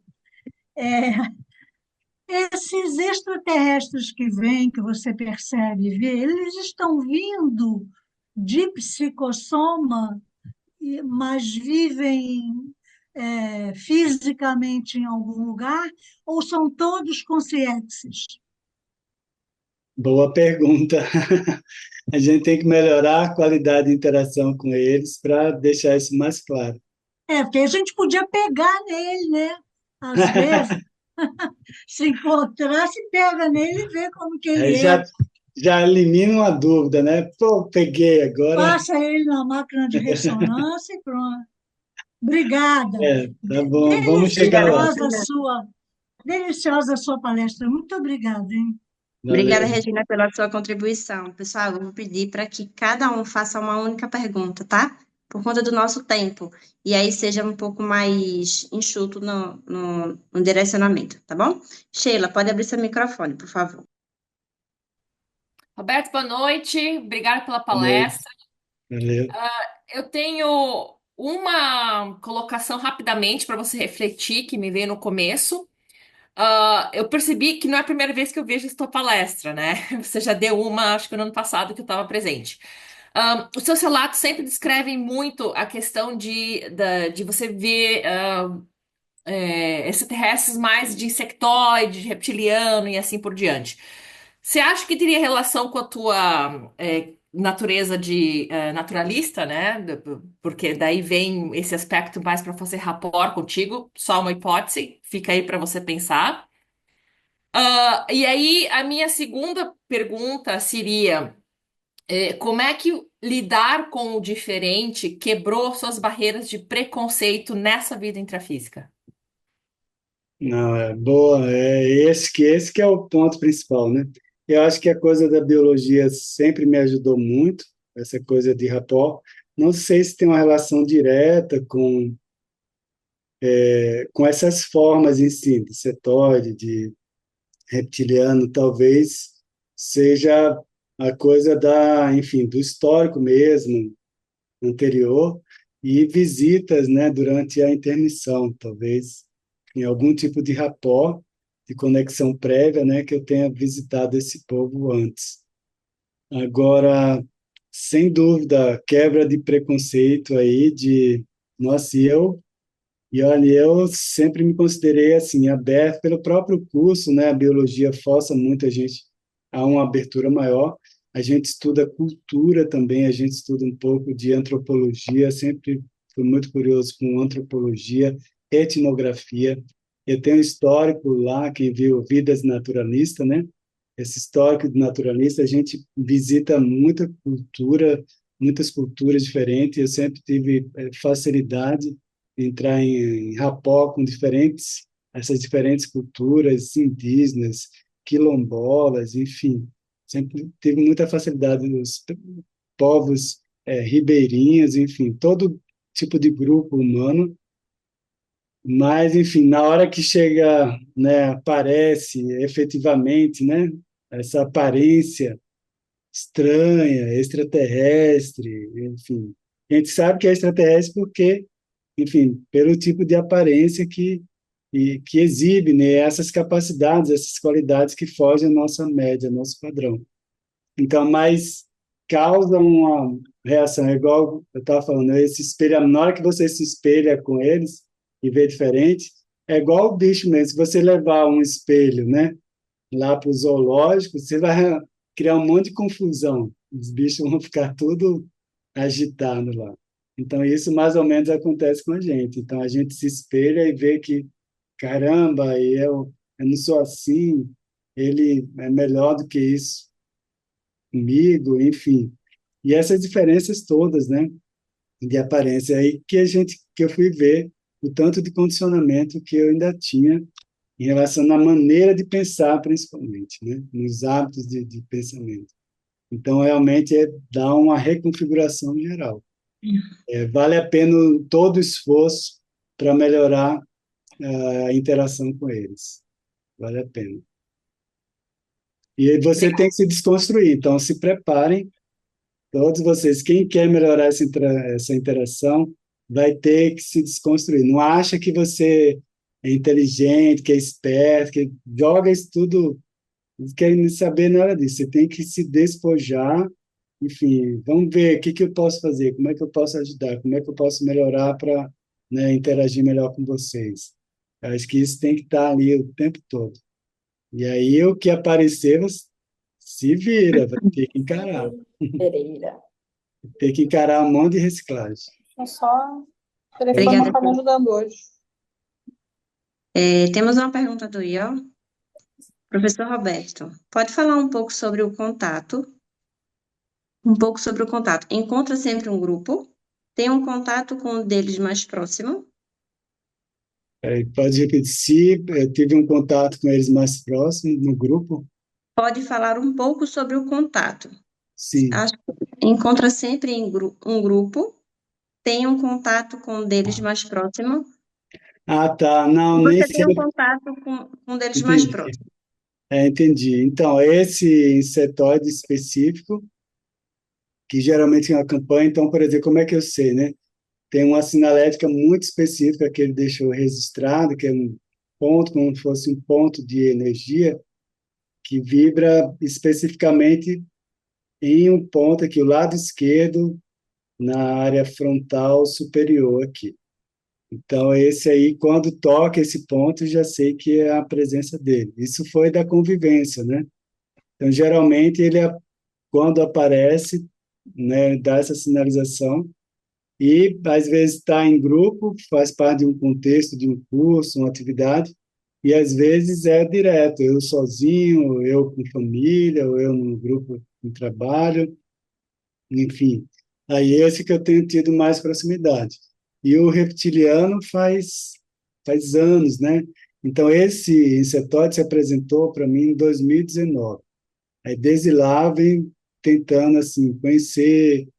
Esses extraterrestres que vêm, que você percebe e vê, eles estão vindo de psicossoma, mas vivem fisicamente em algum lugar, ou são todos conscientes? boa pergunta. A gente tem que melhorar a qualidade de interação com eles para deixar isso mais claro. Porque a gente podia pegar nele, né? Às vezes, se encontrar, se pega nele e vê como que Aí ele é. já elimina uma dúvida, né? Pô, peguei agora. Passa ele na máquina de ressonância e pronto. Obrigada. Tá bom, vamos chegar Obrigada, lá. Deliciosa a sua palestra. Muito obrigada, hein? Obrigada, Valeu. Regina, pela sua contribuição. Pessoal, eu vou pedir para que cada um faça uma única pergunta, tá? Por conta do nosso tempo. E aí seja um pouco mais enxuto no direcionamento, tá bom? Sheila, pode abrir seu microfone, por favor. Roberto, boa noite. Obrigada pela Boa noite. palestra. Valeu. Eu tenho uma colocação rapidamente para você refletir que me veio no começo. Eu percebi que não é a primeira vez que eu vejo essa tua palestra, né? Você já deu uma, acho que no ano passado que eu estava presente. Os seus relatos sempre descrevem muito a questão de você ver extraterrestres mais de insectoide, de reptiliano e assim por diante. Você acha que teria relação com a tua natureza de naturalista, né? Porque daí vem esse aspecto mais para fazer rapport contigo, só uma hipótese, fica aí para você pensar. E aí, a minha segunda pergunta seria: como é que lidar com o diferente quebrou suas barreiras de preconceito nessa vida intrafísica? Não, é boa, esse que é o ponto principal, né? Eu acho que a coisa da biologia sempre me ajudou muito, essa coisa de rapport. Não sei se tem uma relação direta com essas formas em si, de cetóide, de reptiliano, talvez seja a coisa enfim, do histórico mesmo, anterior, e visitas, né, durante a intermissão, talvez. em algum tipo de rapport, de conexão prévia, né, que eu tenha visitado esse povo antes. Agora, sem dúvida, quebra de preconceito aí de, nossa, e olha, eu sempre me considerei assim, aberto pelo próprio curso, né? A biologia força muito a gente a uma abertura maior. A gente estuda cultura também, a gente estuda um pouco de antropologia, sempre fui muito curioso com antropologia, etnografia. Eu tenho um histórico lá, quem viu Vidas Naturalistas, né? Esse histórico de naturalista, a gente visita muita cultura, muitas culturas diferentes. Eu sempre tive facilidade entrar em rapport com essas diferentes culturas indígenas, quilombolas, enfim. Sempre tive muita facilidade nos povos ribeirinhos, enfim, todo tipo de grupo humano. Mas, enfim, na hora que chega, né, aparece efetivamente, né, essa aparência estranha, extraterrestre, enfim. A gente sabe que é extraterrestre porque, enfim, pelo tipo de aparência que exibe, né, essas capacidades, essas qualidades que fogem à nossa média, ao nosso padrão. Então, mas causa uma reação, é igual eu estava falando, né, esse espelha, na hora que você se espelha com eles e vê diferente, é igual o bicho mesmo, se você levar um espelho, né, lá para o zoológico, você vai criar um monte de confusão, os bichos vão ficar tudo agitados lá. Então, isso mais ou menos acontece com a gente. Então, a gente se espelha e vê que, caramba, eu não sou assim, ele é melhor do que isso comigo, enfim. E essas diferenças todas, né, de aparência aí que eu fui ver o tanto de condicionamento que eu ainda tinha em relação à maneira de pensar, principalmente, né, nos hábitos de pensamento. Então, realmente, dá uma reconfiguração geral. Vale a pena todo o esforço para melhorar a interação com eles. Vale a pena. E aí você tem que se desconstruir. Então, se preparem, todos vocês. Quem quer melhorar essa interação vai ter que se desconstruir. Não acha que você é inteligente, que é esperto, que joga isso tudo, não quer nem saber nada disso. Você tem que se despojar. Enfim, vamos ver o que que eu posso fazer, como é que eu posso ajudar, como é que eu posso melhorar para, né, interagir melhor com vocês. Eu acho que isso tem que estar ali o tempo todo. E aí o que aparecer, você se vira, vai ter que encarar. Pereira. Tem que encarar um monte de reciclagem. É só. O telefone não Obrigada. está me ajudando hoje. Temos uma pergunta do Ian. Professor Roberto, pode falar um pouco sobre o contato? Um pouco sobre o contato. Encontra sempre um grupo? Tem um contato com um deles mais próximo? Pode repetir, se eu tive um contato com eles mais próximos, no grupo? Pode falar um pouco sobre o contato. Sim. Acho que encontra sempre um grupo, tem um contato com um deles mais próximo. Ah, tá. Não, nem Você tem um sempre contato com um deles mais entendi. próximo. Entendi. Então, esse insetóide específico, que geralmente é uma campanha, então, por exemplo, como é que eu sei, né? Tem uma sinalética muito específica que ele deixou registrado, que é um ponto, como se fosse um ponto de energia, que vibra especificamente em um ponto aqui, o lado esquerdo, na área frontal superior aqui. Então, esse aí, quando toca esse ponto, já sei que é a presença dele. Isso foi da convivência, né? Então, geralmente, quando aparece, né, dá essa sinalização e, às vezes, está em grupo, faz parte de um contexto, de um curso, uma atividade, e, às vezes, é direto, eu sozinho, eu com família, ou eu num grupo de trabalho, enfim. Aí esse que eu tenho tido mais proximidade. E o reptiliano faz anos, né? Então, esse insetóide se apresentou para mim em 2019. Aí, desde lá, vem tentando, assim, conhecer,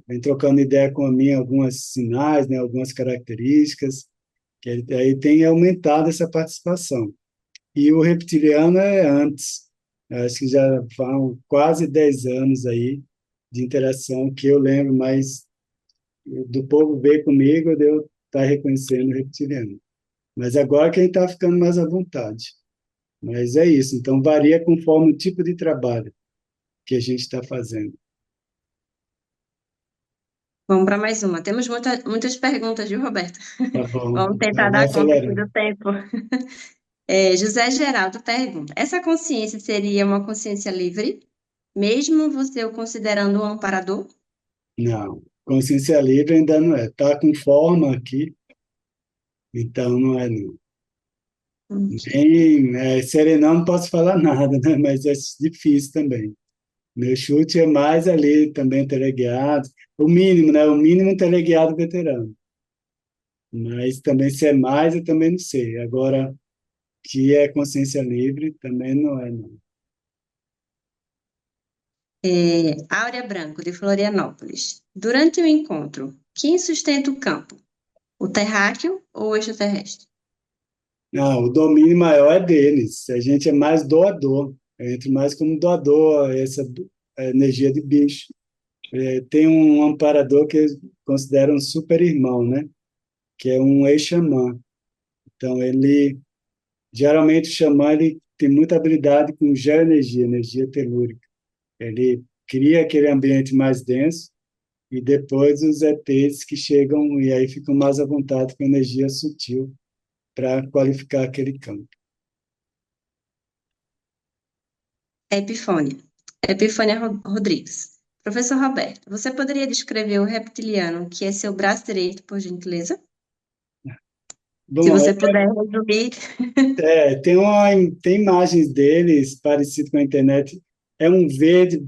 vem trocando ideia com a mim algumas sinais, né, algumas características, que aí tem aumentado essa participação. E o reptiliano é antes. Eu acho que já vão quase 10 anos aí de interação que eu lembro, mas do povo ver comigo, de eu estar reconhecendo o reptiliano. Mas agora que a gente está ficando mais à vontade. Mas é isso. Então, varia conforme o tipo de trabalho que a gente está fazendo. Vamos para mais uma. Temos muitas perguntas, viu, Roberto? Tá bom. Vamos tentar Vai dar conta aqui acelerando. do tempo. José Geraldo pergunta: essa consciência seria uma consciência livre, mesmo você o considerando um amparador? Não. Consciência livre ainda não é. Está com forma aqui, então não é não. Nem serenão não posso falar nada, né? Mas é difícil também. Meu chute é mais ali também teleguiado. O mínimo, né? O mínimo teleguiado veterano. Mas também se é mais, eu também não sei. Agora, que é consciência livre, também não é, não. Áurea Branco, de Florianópolis. Durante o encontro, quem sustenta o campo? O terráqueo ou o extraterrestre? Não, o domínio maior é deles. A gente é mais doador. Entra mais como doador, essa energia de bicho. Tem um amparador que eles consideram um super-irmão, né? Que é um ex-xamã. Então, ele, geralmente, o xamã, ele tem muita habilidade com geoenergia, energia telúrica. Ele cria aquele ambiente mais denso e depois os ETs que chegam e aí ficam mais à vontade com energia sutil para qualificar aquele campo. Epifânia. Epifânia Rodrigues. Professor Roberto, você poderia descrever o reptiliano que é seu braço direito, por gentileza? Se Bom, você puder resumir. tem imagens deles parecidas com a internet. É um verde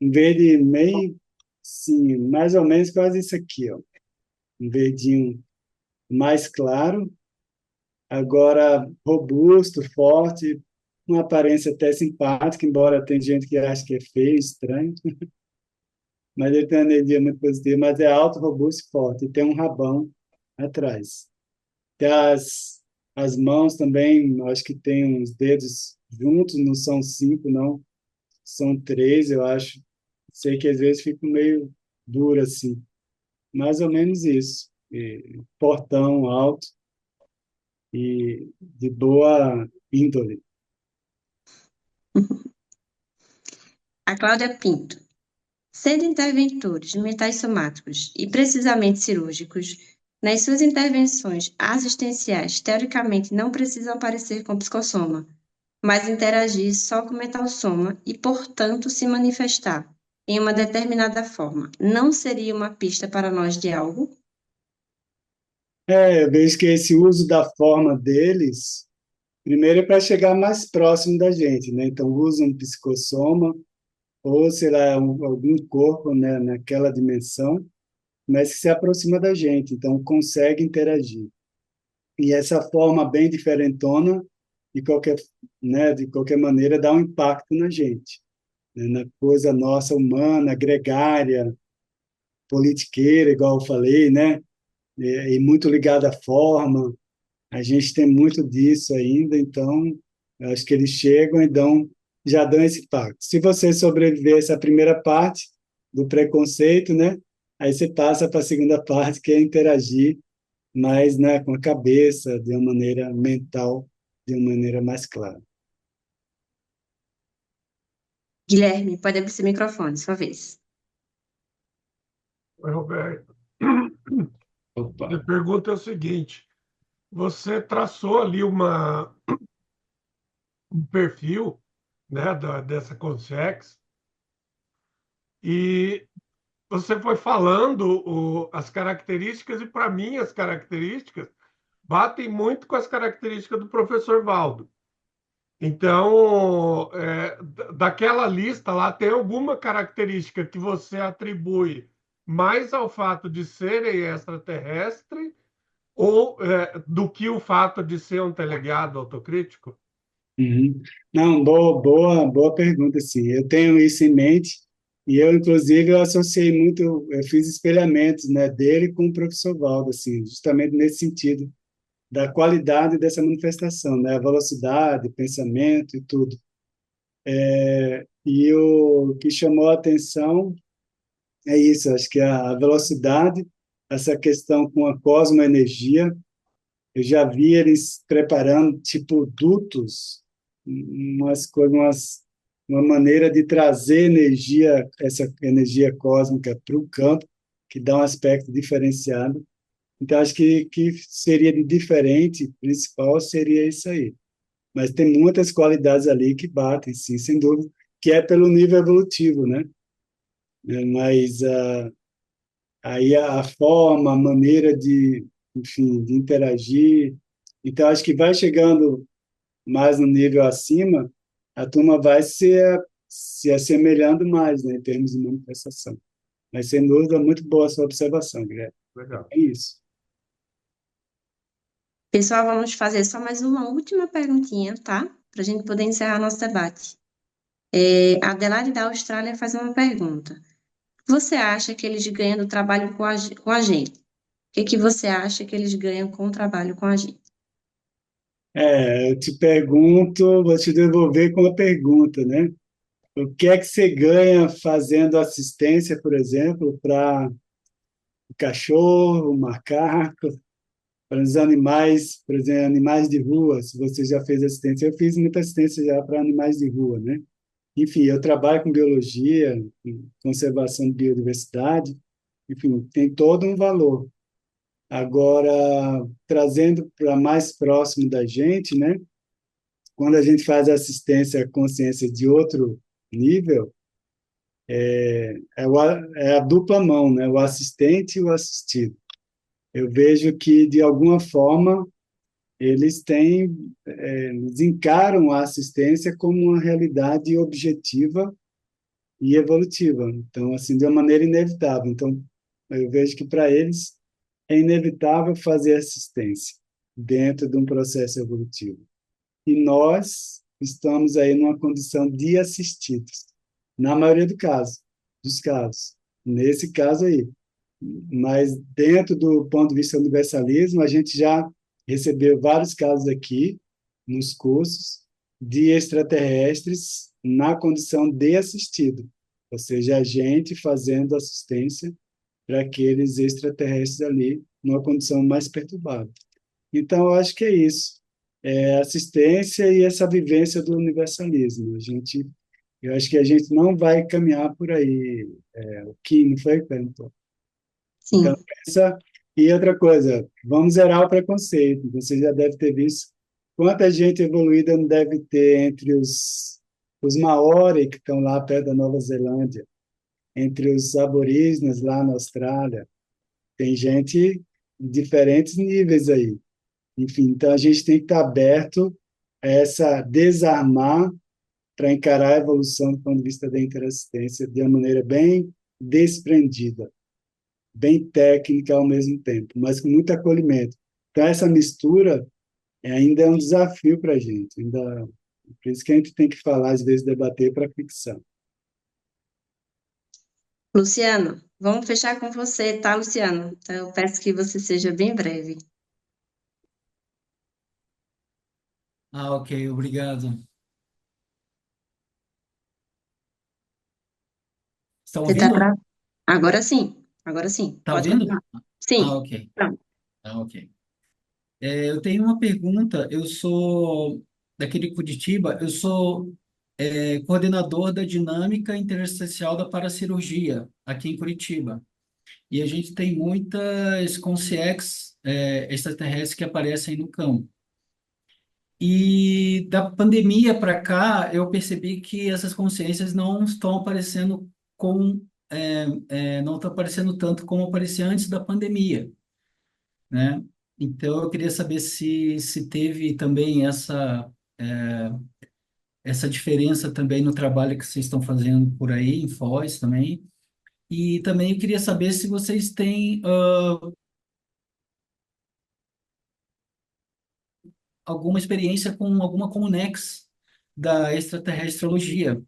meio, sim, mais ou menos quase isso aqui, ó. Um verdinho mais claro, agora robusto, forte, uma aparência até simpática, embora tem gente que acha que é feio, estranho, mas ele tem uma energia muito positiva, mas é alto, robusto e forte, e tem um rabão atrás. Tem as mãos também, acho que tem uns dedos juntos, não são 5, não, são 3, eu acho. Sei que às vezes fica meio duro assim, mais ou menos isso. E portão alto e de boa índole. A Cláudia Pinto. Sendo interventores mentais somáticos e precisamente cirúrgicos, nas suas intervenções assistenciais, teoricamente não precisam aparecer com psicossoma, mas interagir só com mental soma e, portanto, se manifestar em uma determinada forma. Não seria uma pista para nós de algo? Eu vejo que esse uso da forma deles, primeiro é para chegar mais próximo da gente, né? Então, usa um psicossoma ou, sei lá, algum corpo, né, naquela dimensão, mas que se aproxima da gente, então consegue interagir. E essa forma bem diferentona, de qualquer maneira, dá um impacto na gente, né? Na coisa nossa humana, gregária, politiqueira, igual eu falei, né? E muito ligada à forma. A gente tem muito disso ainda, então eu acho que eles chegam e já dão esse impacto. Se você sobreviver a essa primeira parte do preconceito, né? Aí você passa para a segunda parte, que é interagir mais, né, com a cabeça, de uma maneira mental, de uma maneira mais clara. Guilherme, pode abrir seu microfone, sua vez. Oi, Roberto. Opa. A pergunta é o seguinte: você traçou ali um perfil, né, dessa Consex e você foi falando as características e, para mim, as características batem muito com as características do professor Valdo. Então, daquela lista lá, tem alguma característica que você atribui mais ao fato de serem extraterrestre ou do que o fato de ser um delegado autocrítico? Uhum. Não, boa pergunta, sim. Eu tenho isso em mente e eu, inclusive, eu associei muito, eu fiz espelhamentos, né, dele com o professor Valdo, assim, justamente nesse sentido da qualidade dessa manifestação, né, a velocidade, pensamento e tudo. E o que chamou a atenção é isso, acho que a velocidade, essa questão com a cosmoenergia, Eu já vi eles preparando, tipo, dutos, umas coisas, uma maneira de trazer energia, essa energia cósmica para o campo, que dá um aspecto diferenciado. Então, acho que seria de diferente, principal seria isso aí. Mas tem muitas qualidades ali que batem, sim, sem dúvida, que é pelo nível evolutivo, né? Mas aí a forma, a maneira de, enfim, de interagir. Então, acho que vai chegando mais no nível acima, a turma vai se assemelhando mais, né, em termos de manifestação. Mas, sem dúvida, muito boa a sua observação, Guilherme. Legal. É isso. Pessoal, vamos fazer só mais uma última perguntinha, tá? Para a gente poder encerrar nosso debate. A Adelaide da Austrália faz uma pergunta. Você acha que eles ganham do trabalho com a gente? O que você acha que eles ganham com o trabalho com a gente? Eu te pergunto, vou te devolver com a pergunta, né? O que é que você ganha fazendo assistência, por exemplo, para o cachorro, o macaco, para os animais, por exemplo, animais de rua, se você já fez assistência? Eu fiz muita assistência já para animais de rua, né? Enfim, eu trabalho com biologia, com conservação de biodiversidade, enfim, tem todo um valor. Agora, trazendo para mais próximo da gente, né? Quando a gente faz assistência à consciência de outro nível, é a dupla mão, né? O assistente e o assistido. Eu vejo que, de alguma forma, eles encaram a assistência como uma realidade objetiva e evolutiva. Então, assim, de uma maneira inevitável. Então, eu vejo que para eles é inevitável fazer assistência dentro de um processo evolutivo. E nós estamos aí numa condição de assistidos, na maioria dos casos. Nesse caso aí. Mas dentro do ponto de vista do universalismo, a gente já recebeu vários casos aqui nos cursos de extraterrestres na condição de assistido, ou seja, a gente fazendo assistência para aqueles extraterrestres ali numa condição mais perturbada. Então, eu acho que é isso. É assistência e essa vivência do universalismo. Eu acho que a gente não vai caminhar por aí. O que não foi? Perguntou. Então, Sim. e outra coisa, vamos zerar o preconceito. Você já deve ter visto quanta gente evoluída não deve ter entre os Maori, que estão lá perto da Nova Zelândia, entre os aborígenes lá na Austrália. Tem gente de diferentes níveis aí. Enfim, então a gente tem que estar aberto a essa desarmar para encarar a evolução do ponto de vista da interassistência de uma maneira bem desprendida, bem técnica ao mesmo tempo, mas com muito acolhimento. Então, essa mistura ainda é um desafio para a gente. Por isso que a gente tem que falar, às vezes, debater para ficção. Luciano, vamos fechar com você, tá, Luciano? Então, eu peço que você seja bem breve. Ok, obrigado. Estão Você tá ouvindo? pra... Agora sim, Tá pode ouvindo? continuar. Ah, Sim, ok. pronto. Ah, ok. Eu tenho uma pergunta. Eu sou daqui de Curitiba. Eu sou coordenador da dinâmica intersticial da paracirurgia aqui em Curitiba. E a gente tem muitas consciex extraterrestres que aparecem no campo. E da pandemia para cá, eu percebi que essas consciências não estão aparecendo não estão aparecendo tanto como aparecia antes da pandemia, né? Então, eu queria saber se teve também essa diferença também no trabalho que vocês estão fazendo por aí, em Foz também. E também eu queria saber se vocês têm alguma experiência com alguma Comunex da extraterrestrologia.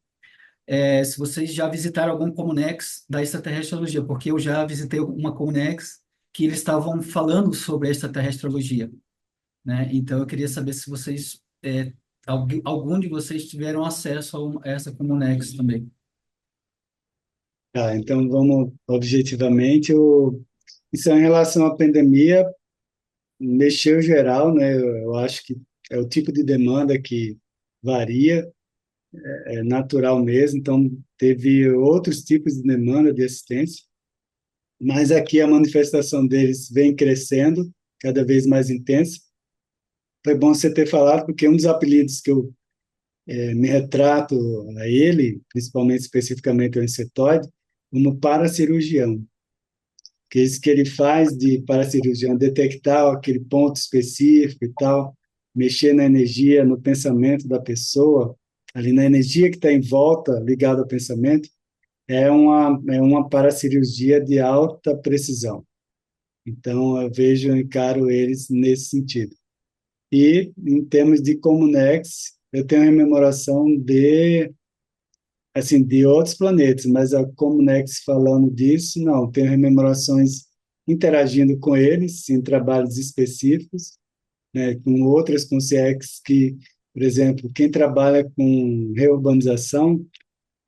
Se vocês já visitaram algum Comunex da extraterrestrologia, porque eu já visitei uma Comunex que eles estavam falando sobre a extraterrestrologia, né? Então, eu queria saber se vocês, algum de vocês tiveram acesso a essa Comunex também. Tá, então, vamos objetivamente. Isso é em relação à pandemia, mexeu geral, né? Eu acho que é o tipo de demanda que varia, é natural mesmo, então teve outros tipos de demanda de assistência, mas aqui a manifestação deles vem crescendo, cada vez mais intensa. Foi bom você ter falado, porque um dos apelidos que eu me retrato a ele, principalmente especificamente ao insetoide, como paracirurgião, que é isso que ele faz de paracirurgião, detectar aquele ponto específico e tal, mexer na energia, no pensamento da pessoa, ali na energia que está em volta, ligada ao pensamento, é uma paracirurgia de alta precisão. Então, eu encaro eles nesse sentido. E, em termos de Comunex, eu tenho rememoração de outros planetas, mas a Comunex falando disso, não, tenho rememorações interagindo com eles em trabalhos específicos, né, com outras consciências que, por exemplo, quem trabalha com reurbanização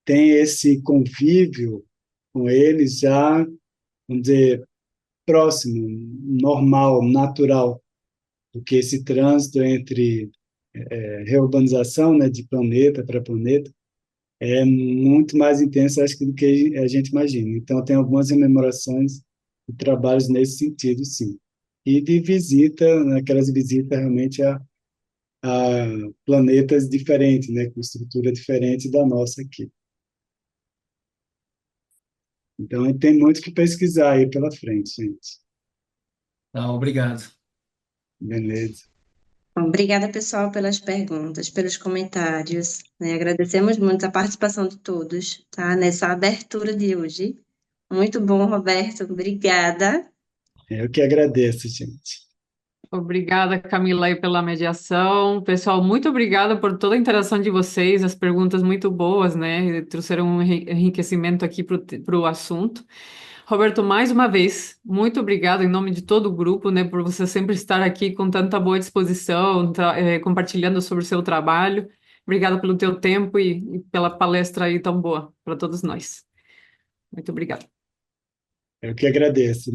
tem esse convívio com eles já, vamos dizer, próximo, normal, natural, porque esse trânsito entre reurbanização, né, de planeta para planeta, é muito mais intenso, acho que, do que a gente imagina. Então, tem algumas rememorações de trabalhos nesse sentido, sim. E de visita, aquelas visitas realmente a planetas diferentes, né, com estrutura diferente da nossa aqui. Então, tem muito que pesquisar aí pela frente, gente. Tá, obrigado. Beleza. Obrigada, pessoal, pelas perguntas, pelos comentários, né? Agradecemos muito a participação de todos, tá? Nessa abertura de hoje. Muito bom, Roberto. Obrigada. Eu que agradeço, gente. Obrigada, Camila, aí pela mediação. Pessoal, muito obrigada por toda a interação de vocês, as perguntas muito boas, né? Trouxeram um enriquecimento aqui para o assunto. Roberto, mais uma vez, muito obrigada em nome de todo o grupo, né, por você sempre estar aqui com tanta boa disposição, compartilhando sobre o seu trabalho. Obrigada pelo teu tempo e pela palestra aí tão boa para todos nós. Muito obrigada. Eu que agradeço.